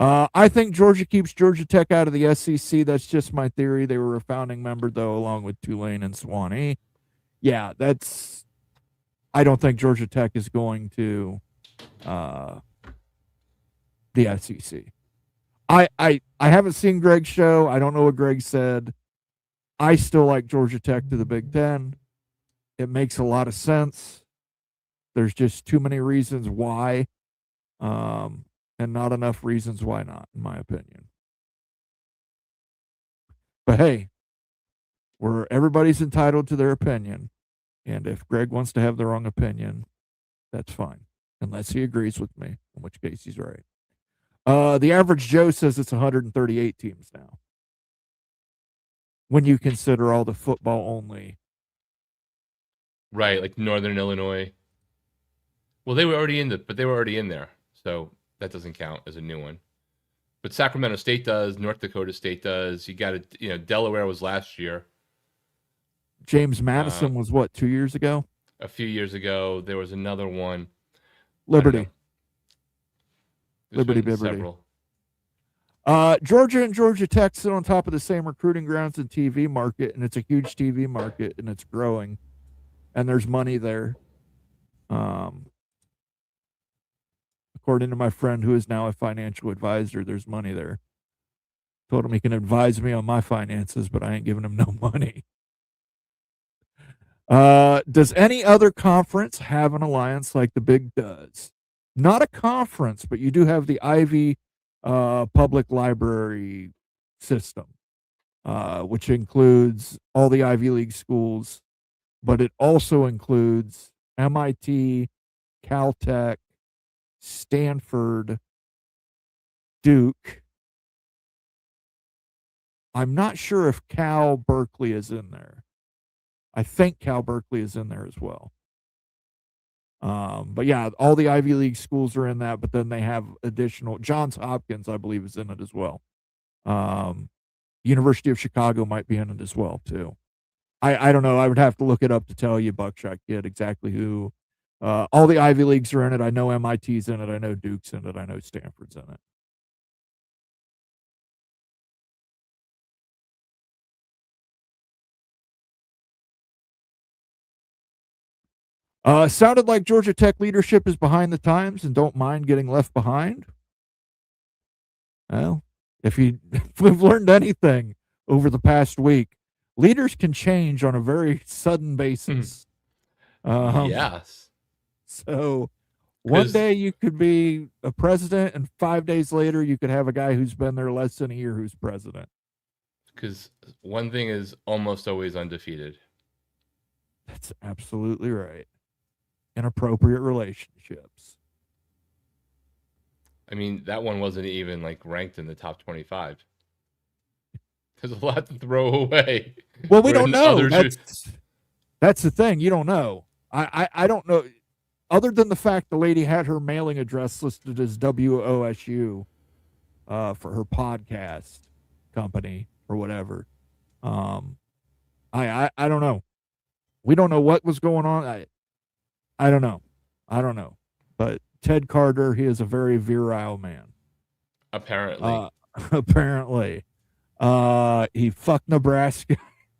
I think Georgia keeps Georgia Tech out of the SEC. That's just my theory. They were a founding member, though, along with Tulane and Sewanee. Yeah, I don't think Georgia Tech is going to the SEC. I haven't seen Greg's show. I don't know what Greg said. I still like Georgia Tech to the Big Ten. It makes a lot of sense. There's just too many reasons why, and not enough reasons why not, in my opinion. But hey, everybody's entitled to their opinion. And if Greg wants to have the wrong opinion, that's fine. Unless he agrees with me, in which case he's right. The average Joe says it's 138 teams now. When you consider all the football only. Right, like Northern Illinois. Well, they were already in there. So that doesn't count as a new one. But Sacramento State does, North Dakota State does. You got it, Delaware was last year. James Madison was what, 2 years ago? A few years ago, there was another one. Liberty. Several. Georgia and Georgia Tech sit on top of the same recruiting grounds and TV market, and it's a huge TV market, and it's growing, and there's money there. According to my friend who is now a financial advisor, there's money there. Told him he can advise me on my finances, but I ain't giving him no money. Does any other conference have an alliance like the Big does? Not a conference, but you do have the Ivy public library system, which includes all the Ivy League schools, but it also includes MIT, Caltech, Stanford, Duke. I'm not sure if Cal Berkeley is in there. I think Cal Berkeley is in there as well. But yeah, all the Ivy League schools are in that, but then they have additional. Johns Hopkins, I believe, is in it as well. University of Chicago might be in it as well, too. I don't know. I would have to look it up to tell you, Buckshot Kid, exactly who All the Ivy Leagues are in it. I know MIT's in it. I know Duke's in it. I know Stanford's in it. Sounded like Georgia Tech leadership is behind the times and don't mind getting left behind. Well, if we've learned anything over the past week, leaders can change on a very sudden basis. Yes. So one day you could be a president, and 5 days later you could have a guy who's been there less than a year who's president. Because one thing is almost always undefeated. That's absolutely right. Inappropriate relationships. I mean, that one wasn't even like ranked in the top 25. There's a lot to throw away. Well, we don't know. That's the thing. You don't know. I don't know. Other than the fact the lady had her mailing address listed as WOSU for her podcast company or whatever. I don't know. We don't know what was going on. I don't know. But Ted Carter, he is a very virile man. Apparently. Apparently. He fucked Nebraska.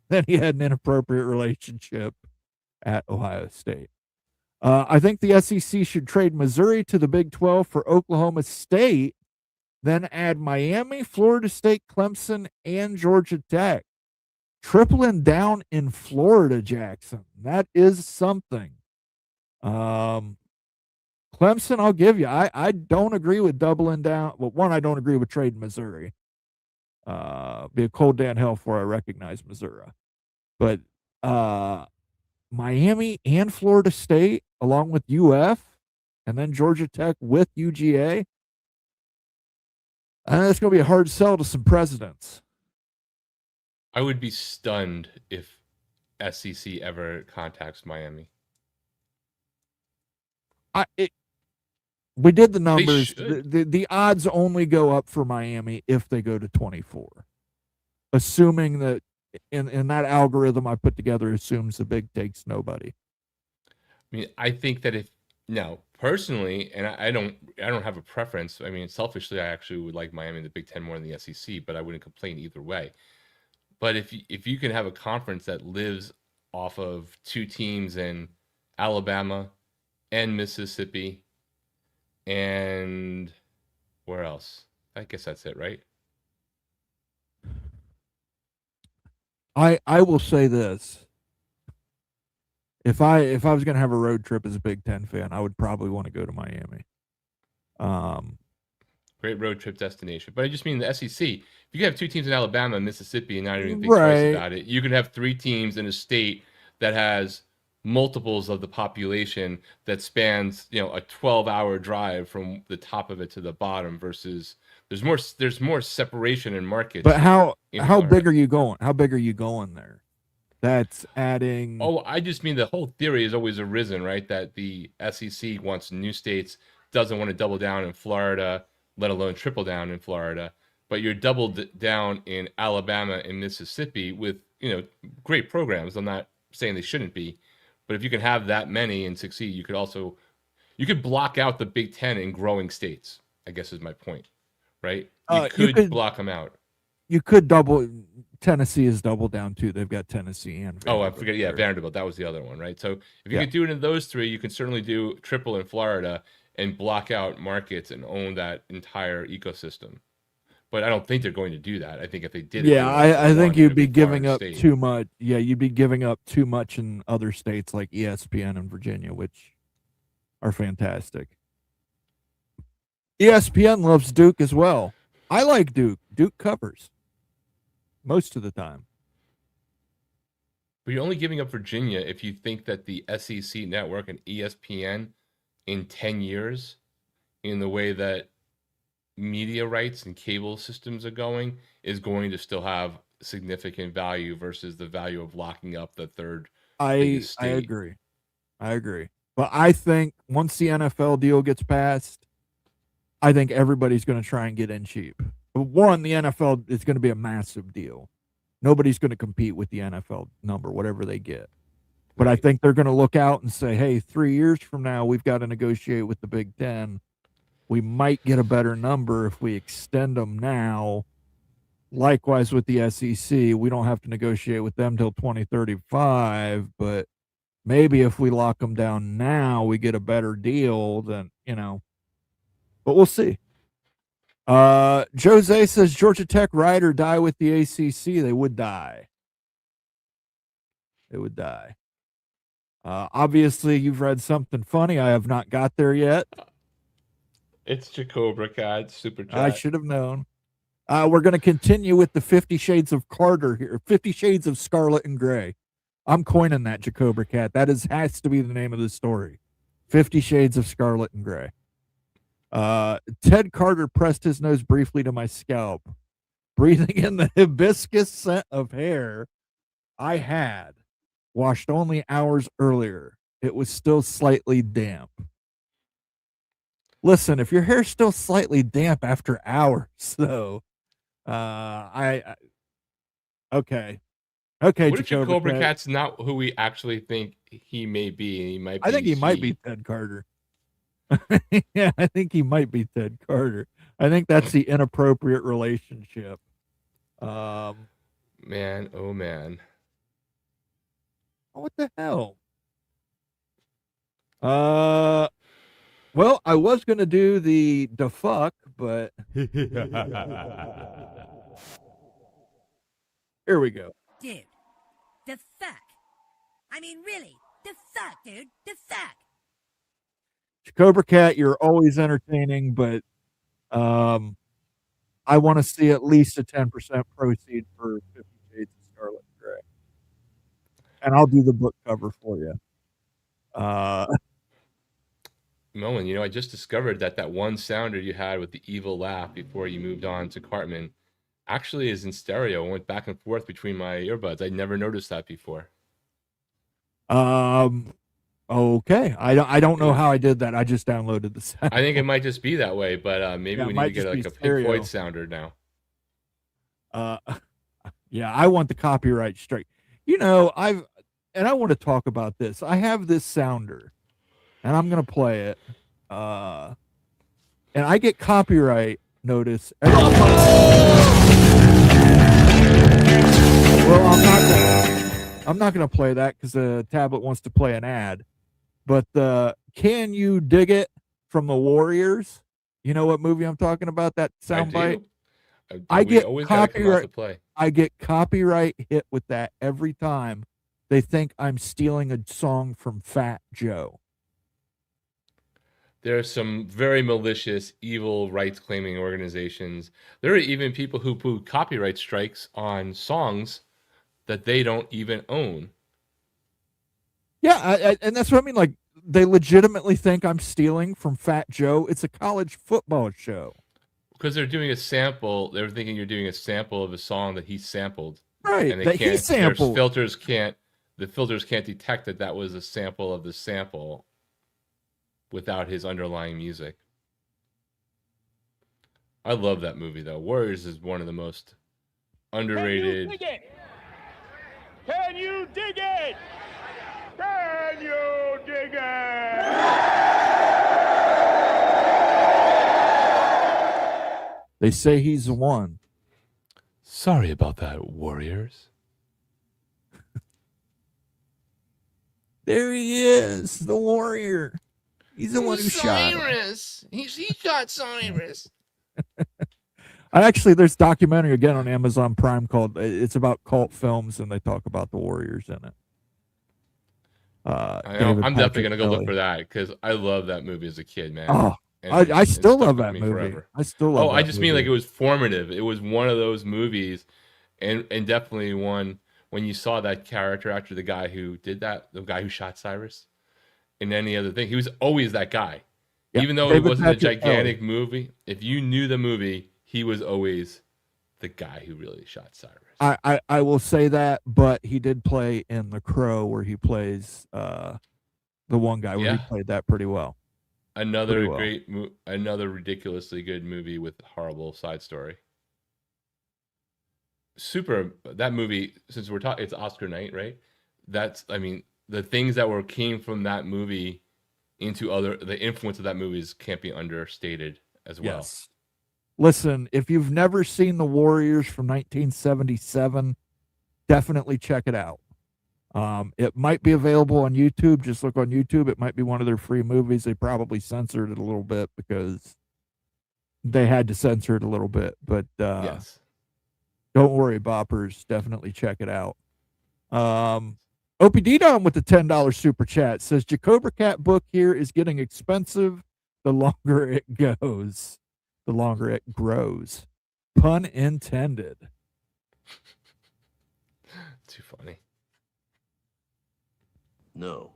Then he had an inappropriate relationship at Ohio State. I think the SEC should trade Missouri to the Big 12 for Oklahoma State, then add Miami, Florida State, Clemson, and Georgia Tech. Tripling down in Florida, Jackson. That is something. Clemson, I'll give you. I don't agree with doubling down. Well, one, I don't agree with trading Missouri. Be a cold day in hell before I recognize Missouri. But Miami and Florida State, along with UF, and then Georgia Tech with UGA, that's going to be a hard sell to some presidents. I would be stunned if SEC ever contacts Miami. We did the numbers. The odds only go up for Miami if they go to 24. Assuming that in that algorithm I put together assumes the Big takes nobody. I mean, I think that personally, and I don't have a preference. I mean, selfishly, I actually would like Miami in the Big Ten more than the SEC, but I wouldn't complain either way. But if you can have a conference that lives off of two teams in Alabama and Mississippi, and where else? I guess that's it, right? I will say this. If I was going to have a road trip as a Big Ten fan, I would probably want to go to Miami. Great road trip destination. But I just mean the SEC. If you have two teams in Alabama and Mississippi and not even think twice about it, you can have three teams in a state that has multiples of the population that spans, a 12-hour drive from the top of it to the bottom versus there's more separation in markets. But how big are you going? How big are you going there? That's adding. Oh, I just mean the whole theory has always arisen, right? That the SEC wants new states, doesn't want to double down in Florida, let alone triple down in Florida. But you're doubled down in Alabama and Mississippi with, great programs. I'm not saying they shouldn't be, but if you can have that many and succeed, you could block out the Big Ten in growing states, I guess is my point, right? You could block them out. You could double. Tennessee is double down too. They've got Tennessee and Vanderbilt. I forget. Yeah, Vanderbilt. That was the other one, right? So if you could do it in those three, you can certainly do triple in Florida and block out markets and own that entire ecosystem. But I don't think they're going to do that. I think if they did, I think you'd be giving up too much. Yeah, you'd be giving up too much in other states like ESPN and Virginia, which are fantastic. ESPN loves Duke as well. I like Duke. Duke covers most of the time. But you're only giving up Virginia if you think that the SEC network and ESPN in 10 years, in the way that media rights and cable systems are going, is going to still have significant value versus the value of locking up the third biggest state. I agree. But I think once the NFL deal gets passed, I think everybody's going to try and get in cheap. One, the NFL is going to be a massive deal. Nobody's going to compete with the NFL number, whatever they get. But I Right. think they're going to look out and say, hey, 3 years from now, we've got to negotiate with the Big Ten. We might get a better number if we extend them now. Likewise with the SEC, we don't have to negotiate with them till 2035, but maybe if we lock them down now, we get a better deal than, but we'll see. Jose says Georgia Tech ride or die with the ACC. They would die. They would die. Obviously, you've read something funny. I have not got there yet. It's Jacobra Cat, Super Chat. I should have known. We're going to continue with the 50 Shades of Carter here. 50 Shades of Scarlet and Gray. I'm coining that, Jacobra Cat. That has to be the name of the story. 50 Shades of Scarlet and Gray. Ted Carter pressed his nose briefly to my scalp, breathing in the hibiscus scent of hair I had washed only hours earlier. It was still slightly damp. Listen, if your hair's still slightly damp after hours, though, okay. Okay, What if Jacobra Cobra Cat. Cat's not who we actually think he may be? He might be I think he might be Ted Carter. Yeah, I think he might be Ted Carter. I think that's the inappropriate relationship. Man, oh man. What the hell? Well, I was gonna do the fuck, but here we go. Dude, the fuck? I mean, really, the fuck, dude, the fuck? Cobra Cat, you're always entertaining, but I want to see at least a 10% proceed for 50 Shades of Scarlet and Gray. And I'll do the book cover for you. Moen, I just discovered that one sounder you had with the evil laugh before you moved on to Cartman actually is in stereo and went back and forth between my earbuds. I never noticed that before. Okay. I don't know how I did that. I just downloaded the sound. I think it might just be that way, but maybe Yeah, we it need to might get just be like a Pink stereo. Floyd sounder now. Yeah, I want the copyright straight. I want to talk about this. I have this sounder, and I'm gonna play it. And I get copyright notice. Well, I'm not gonna play that because the tablet wants to play an ad. But Can You Dig It from the Warriors? You know what movie I'm talking about? That soundbite. I get copyright. I get copyright hit with that every time. They think I'm stealing a song from Fat Joe. There are some very malicious, evil rights-claiming organizations. There are even people who put copyright strikes on songs that they don't even own. Yeah, and that's what I mean. Like, they legitimately think I'm stealing from Fat Joe. It's a college football show. Because they're doing a sample. They're thinking you're doing a sample of a song that he sampled. Right, And they that can't, he sampled. The filters can't detect that was a sample of the sample without his underlying music. I love that movie, though. Warriors is one of the most underrated. Can you dig it? Can you dig it? They say he's the one. Sorry about that, Warriors. There he is, the warrior. He's the one who shot him. He shot Cyrus. There's documentary again on Amazon Prime called. It's about cult films, and they talk about the Warriors in it. I'm definitely gonna go look for that because I love that movie as a kid, man. Oh, I still love that movie. Forever. I still love. I just mean like it was formative. It was one of those movies, and definitely one when you saw that character after the guy who did that, the guy who shot Cyrus, in any other thing, he was always that guy. Yeah, even though it wasn't a gigantic movie, if you knew the movie, he was always the guy who really shot Cyrus. I will say that, but he did play in The Crow where he plays the one guy where he played that pretty well. Another another ridiculously good movie with a horrible side story. That movie, since we're talking, it's Oscar night, right? the things that came from that movie into the influence of that movie can't be understated as well. Yes. Listen, if you've never seen The Warriors from 1977, definitely check it out. It might be available on YouTube. Just look on YouTube. It might be one of their free movies. They probably censored it a little bit because they had to censor it a little bit. But Yes. don't worry, boppers. Definitely check it out. OPD Dom with the $10 super chat says Jacobra Cat book here is getting expensive the longer it goes, the longer it grows. Pun intended. Too funny. No,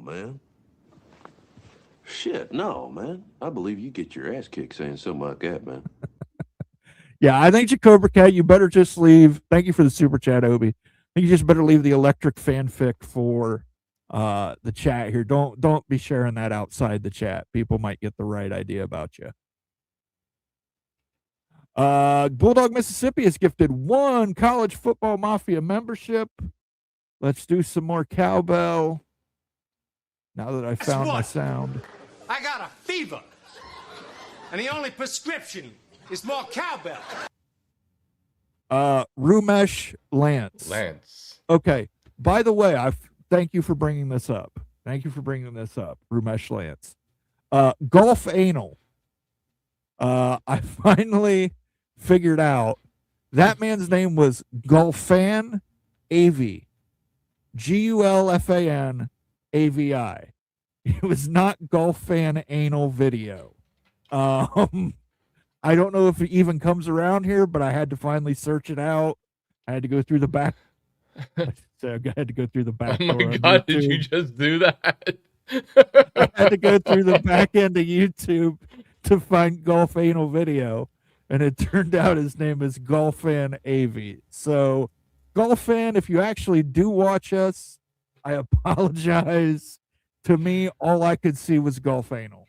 man. Shit, no, man. I believe you get your ass kicked saying something like that, man. Yeah, I think Jacobra Cat, you better just leave. Thank you for the super chat, Obi. I think you just better leave the electric fanfic for the chat here. Don't be sharing that outside the chat. People might get the right idea about you. Bulldog Mississippi has gifted 1 College Football Mafia membership. Let's do some more cowbell. Now that I found my sound. I got a fever. And the only prescription is more cowbell. Rumesh Lance. Okay. By the way, thank you for bringing this up. Rumesh Lance. Golf Anal. I finally figured out that man's name was Gulfan AV. Gulfan AVI. It was not Gulfan Anal Video. I don't know if it even comes around here, but I had to finally search it out. I had to go through the back. So I had to go through the back. Oh my God, did you just do that? I had to go through the back end of YouTube to find Golf Anal Video, and it turned out his name is Gulfan AV. So, Gulfan, if you actually do watch us, I apologize. To me, all I could see was Golf Anal.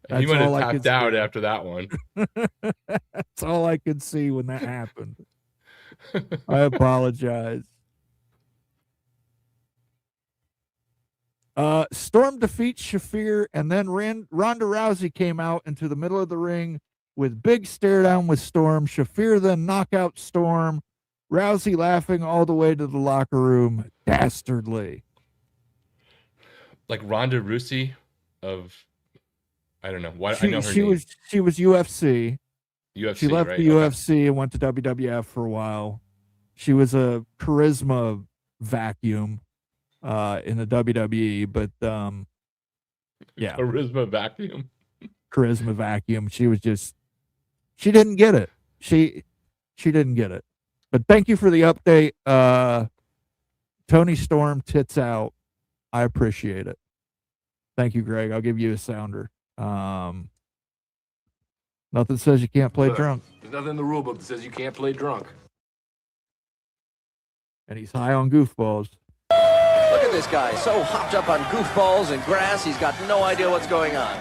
He might have tapped out after that one. That's all I could see when that happened. I apologize. Storm defeats Shafir, and then Ronda Rousey came out into the middle of the ring with big stare down with Storm. Shafir then knockout Storm. Rousey laughing all the way to the locker room. Dastardly. Like Ronda Rousey of, I don't know. What I know her she name. She was UFC. She left right? the UFC and went to WWF for a while. She was a charisma vacuum in the WWE, but yeah, charisma vacuum. She didn't get it. She didn't get it. But thank you for the update. Tony Storm tits out. I appreciate it. Thank you, Greg. I'll give you a sounder. Nothing says you can't play drunk. There's nothing in the rule book that says you can't play drunk. And he's high on goofballs. Look at this guy, so hopped up on goofballs and grass, he's got no idea what's going on.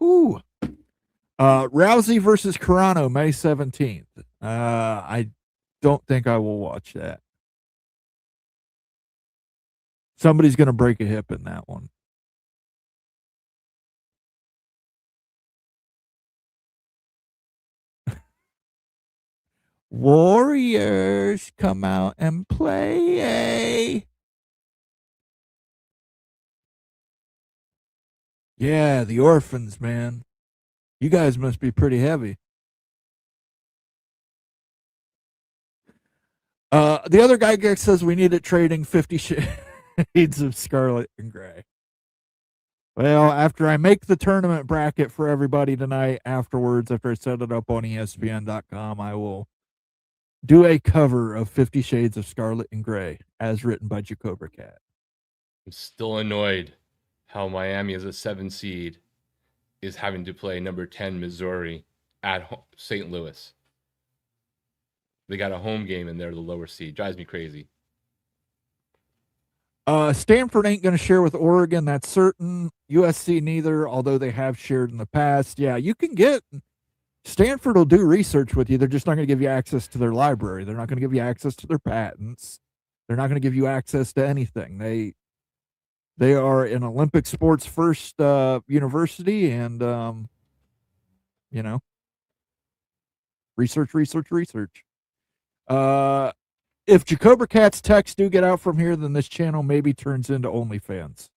Ooh. Rousey versus Carano, May 17th. I don't think I will watch that. Somebody's going to break a hip in that one. Warriors, come out and play. Yeah, the orphans, man. You guys must be pretty heavy. The other guy says we need it trading 50 Shades of Scarlet and Gray. Well, after I make the tournament bracket for everybody tonight, afterwards, after I set it up on ESPN.com, I will do a cover of 50 Shades of Scarlet and Gray as written by Jacobra Cat. I'm still annoyed how Miami as a 7 seed is having to play number 10 Missouri at St. Louis. They got a home game and they're the lower seed. Drives me crazy. Stanford ain't going to share with Oregon. That's certain. USC neither, although they have shared in the past. Yeah, you can get Stanford will do research with you. They're just not going to give you access to their library. They're not going to give you access to their patents. They're not going to give you access to anything. They are an Olympic sports first university, and research. If Jacobra Cat's texts do get out from here, then this channel maybe turns into OnlyFans.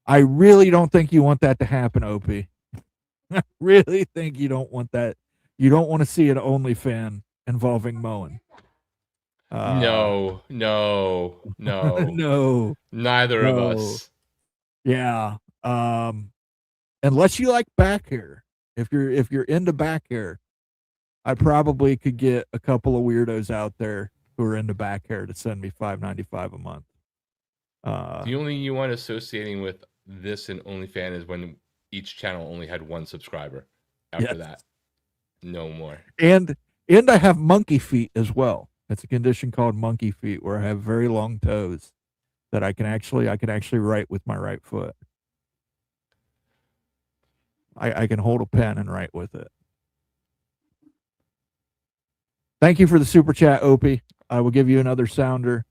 I really don't think you want that to happen, OP. I really think you don't want that. You don't want to see an OnlyFan involving Moen. No. No. Neither of us. Yeah. Unless you like back hair. If you're into back hair, I probably could get a couple of weirdos out there who are into back hair to send me $5.95 a month. The only one associating with this and OnlyFans is when each channel only had one subscriber. After that, no more. And I have monkey feet as well. It's a condition called monkey feet, where I have very long toes that I can actually write with my right foot. I can hold a pen and write with it. Thank you for the super chat, Opie. I will give you another sounder.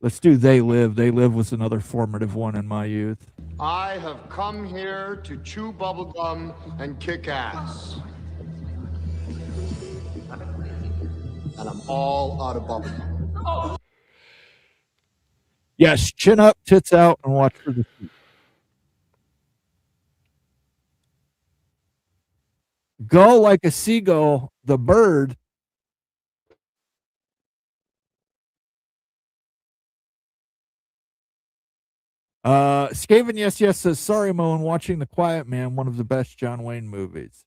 Let's do They Live. They Live was another formative one in my youth. I have come here to chew bubblegum and kick ass. And I'm all out of bubblegum. Yes, chin up, tits out, and watch for the feet. Go like a seagull, the bird. Skaven yes says, sorry, Moen, watching The Quiet Man, one of the best John Wayne movies.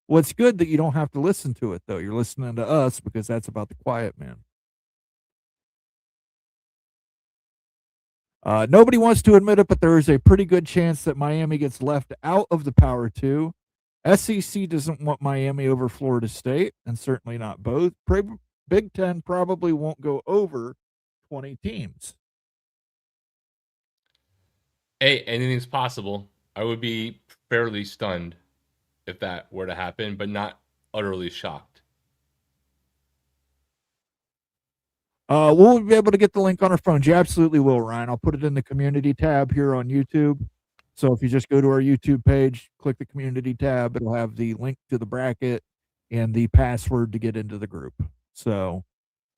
Well, it's good that you don't have to listen to it, though. You're listening to us because that's about The Quiet Man. Nobody wants to admit it, but there is a pretty good chance that Miami gets left out of the Power 2. SEC doesn't want Miami over Florida State, and certainly not both. Big Ten probably won't go over 20 teams. Hey, anything's possible. I would be fairly stunned if that were to happen, but not utterly shocked. We'll be able to get the link on our phones. You absolutely will, Ryan. I'll put it in the community tab here on YouTube. So if you just go to our YouTube page, click the community tab, it'll have the link to the bracket and the password to get into the group. So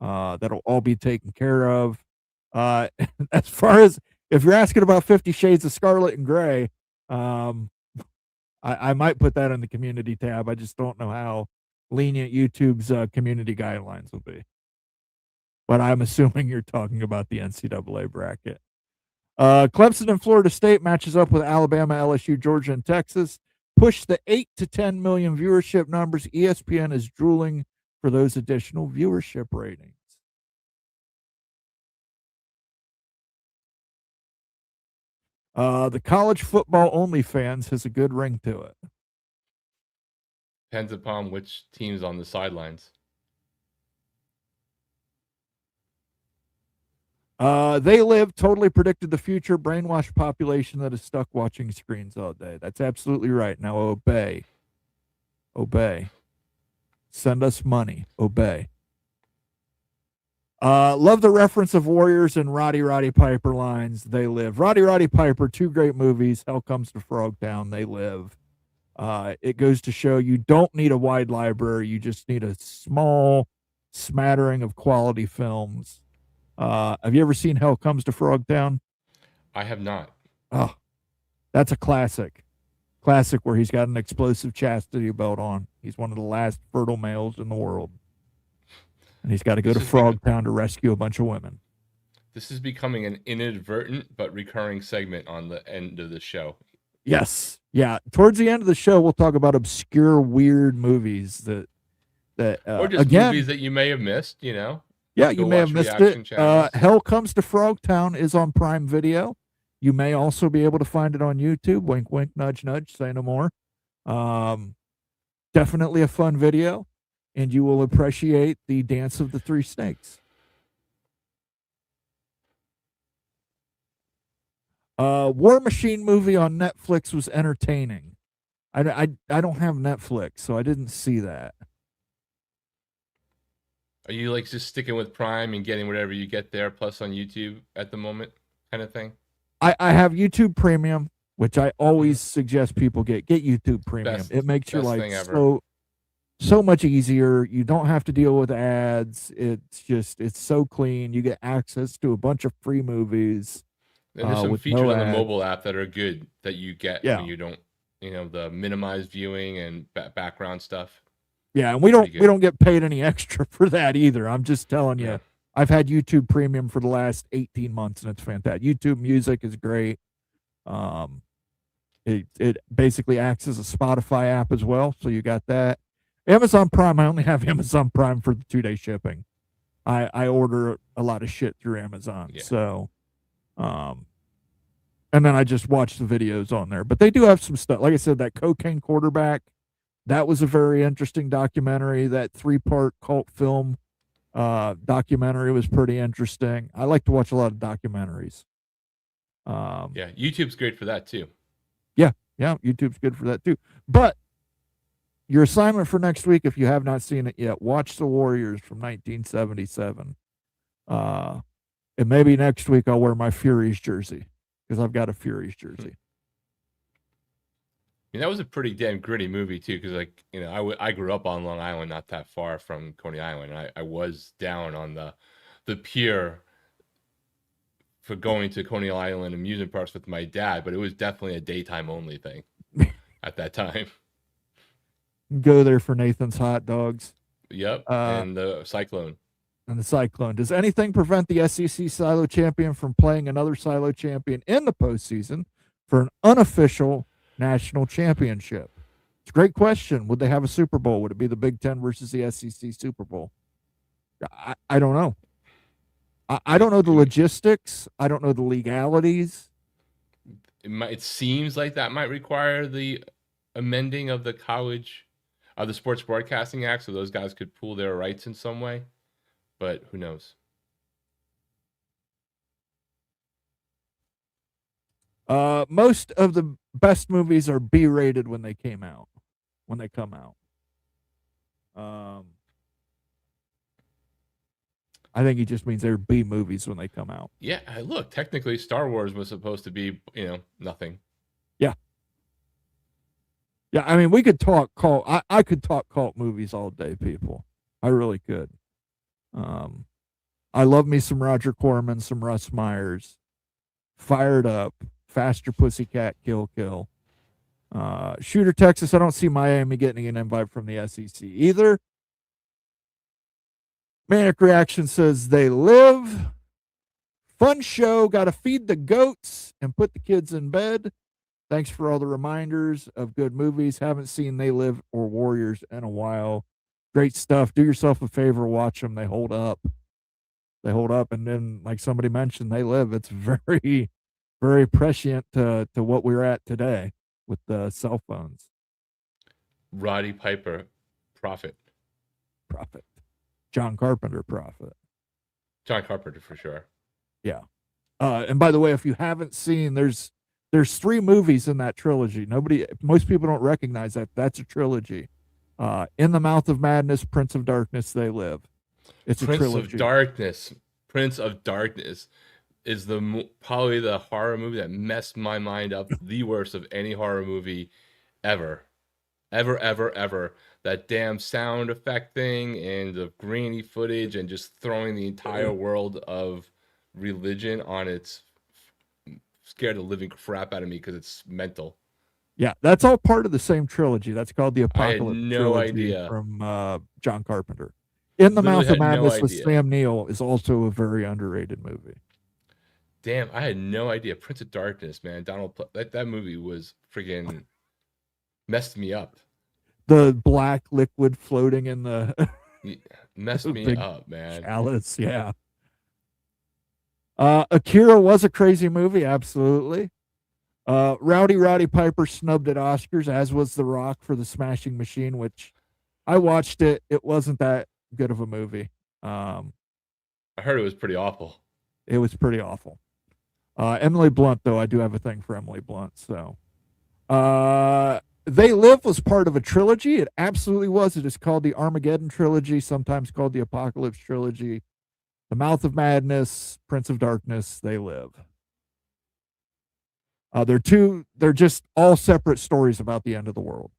that'll all be taken care of. As far as if you're asking about 50 Shades of Scarlet and Gray, I might put that in the community tab. I just don't know how lenient YouTube's community guidelines will be. But I'm assuming you're talking about the NCAA bracket. Clemson and Florida State matches up with Alabama, LSU, Georgia, and Texas. Push the 8 to 10 million viewership numbers. ESPN is drooling for those additional viewership ratings. The college football OnlyFans has a good ring to it. Depends upon which team's on the sidelines. They Live totally predicted the future brainwashed population that is stuck watching screens all day. That's absolutely right. Now obey. Obey. Send us money. Obey. Love the reference of Warriors and Roddy Piper lines. They Live. Roddy Piper, two great movies. Hell Comes to Frogtown. They Live. It goes to show you don't need a wide library. You just need a small smattering of quality films. Have you ever seen Hell Comes to Frogtown? I have not. Oh, that's a classic. Classic where he's got an explosive chastity belt on. He's one of the last fertile males in the world. And he's got to go to Frogtown to rescue a bunch of women. This is becoming an inadvertent but recurring segment on the end of the show. Yes. Yeah. Towards the end of the show, we'll talk about obscure, weird movies that or just movies that you may have missed, you know? Yeah, you may have missed it. Hell Comes to Frogtown is on Prime Video. You may also be able to find it on YouTube. Wink, wink, nudge, nudge. Say no more. Definitely a fun video, and you will appreciate the dance of the three snakes. War Machine movie on Netflix was entertaining. I don't have Netflix, so I didn't see that. Are you like just sticking with Prime and getting whatever you get there plus on YouTube at the moment kind of thing? I have YouTube Premium, which I always suggest people get YouTube Premium. It makes your best life thing ever. so much easier. You don't have to deal with ads. It's so clean. You get access to a bunch of free movies. And there's some with features no on the ads. mobile app that are good that you get Yeah. when you don't, the minimized viewing and background stuff. Yeah, and we don't get paid any extra for that either. I'm just telling you. Yeah. I've had YouTube Premium for the last 18 months, and it's fantastic. YouTube Music is great. It basically acts as a Spotify app as well, so you got that. Amazon Prime, I only have Amazon Prime for the 2-day shipping. I order a lot of shit through Amazon, so and then I just watch the videos on there. But they do have some stuff. Like I said, that Cocaine Quarterback, that was a very interesting documentary. That 3-part cult film documentary was pretty interesting. I like to watch a lot of documentaries. Yeah, YouTube's great for that too. Yeah, YouTube's good for that too. But your assignment for next week, if you have not seen it yet, watch The Warriors from 1977. And maybe next week I'll wear my Furies jersey because I've got a Furies jersey. That was a pretty damn gritty movie too, because I grew up on Long Island, not that far from Coney Island, and I was down on the pier for going to Coney Island amusement parks with my dad, but it was definitely a daytime only thing at that time. Go there for Nathan's hot dogs. Yep, and the Cyclone. And the Cyclone. Does anything prevent the SEC Silo champion from playing another Silo champion in the postseason for an unofficial national championship? It's a great question. Would they have a Super Bowl? Would it be the Big Ten versus the SEC Super Bowl? I don't know. I don't know the logistics. I don't know the legalities. It seems like that might require the amending of the the Sports Broadcasting Act, so those guys could pool their rights in some way. But who knows? Most of the best movies are B-rated when they come out. I think he just means they're B movies when they come out. Yeah, look, technically Star Wars was supposed to be, nothing. Yeah. Yeah, I mean, we could talk cult. I could talk cult movies all day, people. I really could. I love me some Roger Corman, some Russ Myers. Fired Up, Faster Pussycat, Kill Kill. Shooter, Texas, I don't see Miami getting an invite from the SEC either. Manic Reaction says They Live. Fun show. Got to feed the goats and put the kids in bed. Thanks for all the reminders of good movies. Haven't seen They Live or Warriors in a while. Great stuff. Do yourself a favor. Watch them. They hold up. And then, like somebody mentioned, They Live. It's very, very prescient to what we're at today with the cell phones. Roddy Piper, Prophet. John Carpenter, Prophet. John Carpenter for sure. Yeah. And by the way, if you haven't seen, there's 3 movies in that trilogy. Most people don't recognize that. That's a trilogy. In the Mouth of Madness, Prince of Darkness, They Live. It's a trilogy. Prince of Darkness is probably the horror movie that messed my mind up the worst of any horror movie ever. Ever. That damn sound effect thing and the grainy footage and just throwing the entire world of religion on its scared the living crap out of me because it's mental. Yeah, that's all part of the same trilogy. That's called the Apocalypse I had no trilogy idea. From John Carpenter. In the Literally Mouth of had no Madness with idea. Sam Neill is also a very underrated movie. Damn, I had no idea. Prince of Darkness, man. That movie was freaking messed me up. The black liquid floating in the messed me up, man. Chalice, yeah. Akira was a crazy movie, absolutely. Roddy Piper snubbed at Oscars, as was The Rock for The Smashing Machine, which I watched it. It wasn't that good of a movie. I heard it was pretty awful. It was pretty awful. Emily Blunt, though, I do have a thing for Emily Blunt. So, They Live was part of a trilogy. It absolutely was. It is called the Armageddon trilogy, sometimes called the Apocalypse trilogy. The Mouth of Madness, Prince of Darkness, They Live. They're just all separate stories about the end of the world.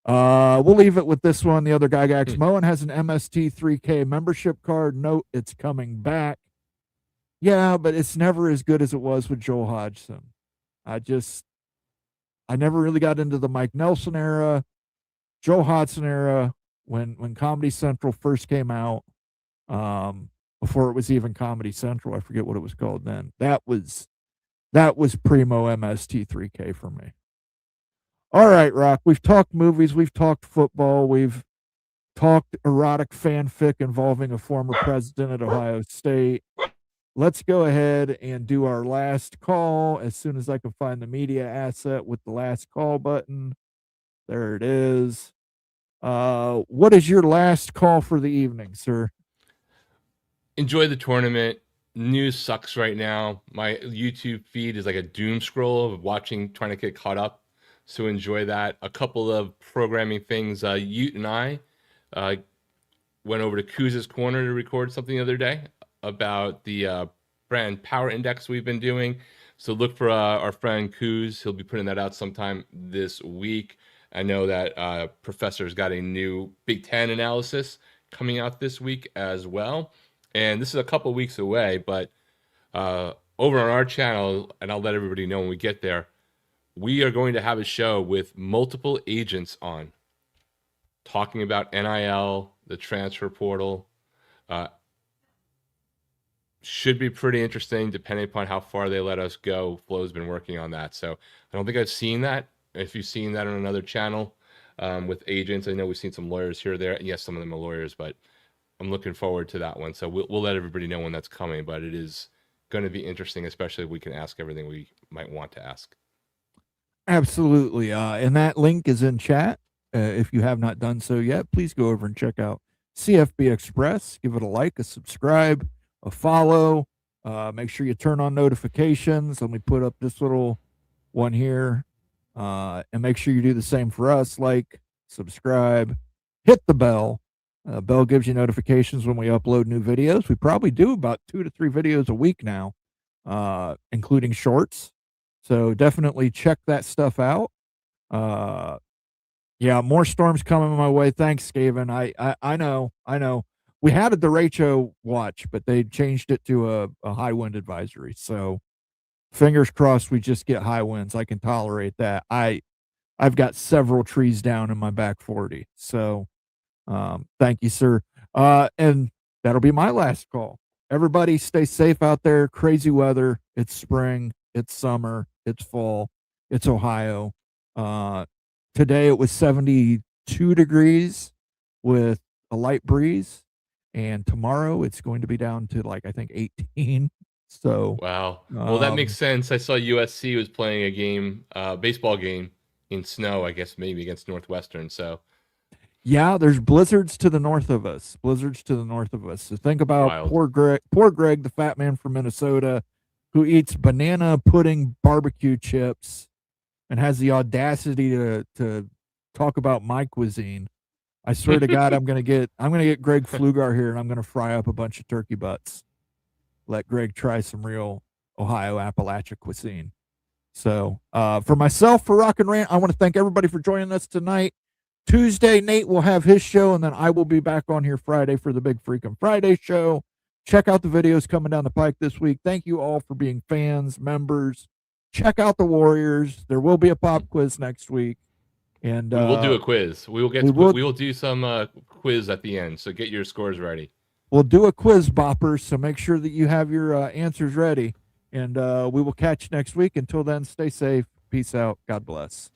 We'll leave it with this one. The other guy, Gax Moen, has an MST3K membership card. Note it's coming back. Yeah, but it's never as good as it was with Joel Hodgson. I never really got into the Mike Nelson era, Joel Hodgson era, when Comedy Central first came out, before it was even Comedy Central. I forget what it was called then. That was primo MST3K for me. All right, Rock, we've talked movies, we've talked football, we've talked erotic fanfic involving a former president at Ohio State. Let's go ahead and do our last call as soon as I can find the media asset with the last call button. There it is. What is your last call for the evening, sir? Enjoy the tournament. News sucks right now. My YouTube feed is like a doom scroll of trying to get caught up. So enjoy that. A couple of programming things. Ute and I went over to Kuz's Corner to record something the other day about the brand power index we've been doing. So look for our friend Kuz. He'll be putting that out sometime this week. I know that Professor's got a new Big Ten analysis coming out this week as well. And this is a couple weeks away, but over on our channel, and I'll let everybody know when we get there, we are going to have a show with multiple agents on, talking about NIL, the transfer portal. Should be pretty interesting depending upon how far they let us go. Flo's been working on that. So I don't think I've seen that. If you've seen that on another channel with agents, I know we've seen some lawyers here or there. And yes, some of them are lawyers, but I'm looking forward to that one. So we'll let everybody know when that's coming, but it is going to be interesting, especially if we can ask everything we might want to ask. Absolutely. And that link is in chat. If you have not done so yet, please go over and check out CFB Express. Give it a like, a subscribe, a follow. Make sure you turn on notifications. Let me put up this little one here. And make sure you do the same for us. Like, subscribe, hit the bell. Bell gives you notifications when we upload new videos. We probably do about 2 to 3 videos a week now, including shorts. So definitely check that stuff out. Yeah, more storms coming my way. Thanks, Skaven. I know. We had a derecho watch, but they changed it to a high wind advisory. So fingers crossed we just get high winds. I can tolerate that. I've got several trees down in my back 40. So thank you, sir. And that'll be my last call. Everybody stay safe out there. Crazy weather. It's spring. It's summer. It's fall. It's Ohio. Today it was 72 degrees with a light breeze. And tomorrow it's going to be down to I think 18. So wow. Well, that makes sense. I saw USC was playing a game, baseball game in snow, I guess maybe against Northwestern. So yeah, there's blizzards to the north of us. So think about poor Greg, the fat man from Minnesota, who eats banana pudding barbecue chips and has the audacity to talk about my cuisine. I swear to God, I'm gonna get Greg Flugar here, and I'm gonna fry up a bunch of turkey butts. Let Greg try some real Ohio Appalachia cuisine. So for myself, for Rock and Rant, I want to thank everybody for joining us tonight. Tuesday, Nate will have his show, and then I will be back on here Friday for the Big Freakin' Friday show. Check out the videos coming down the pike this week. Thank you all for being fans, members. Check out the Warriors. There will be a pop quiz next week. And we'll do a quiz. We will do some quiz at the end. So get your scores ready. We'll do a quiz, boppers. So make sure that you have your answers ready. And we will catch you next week. Until then, stay safe. Peace out. God bless.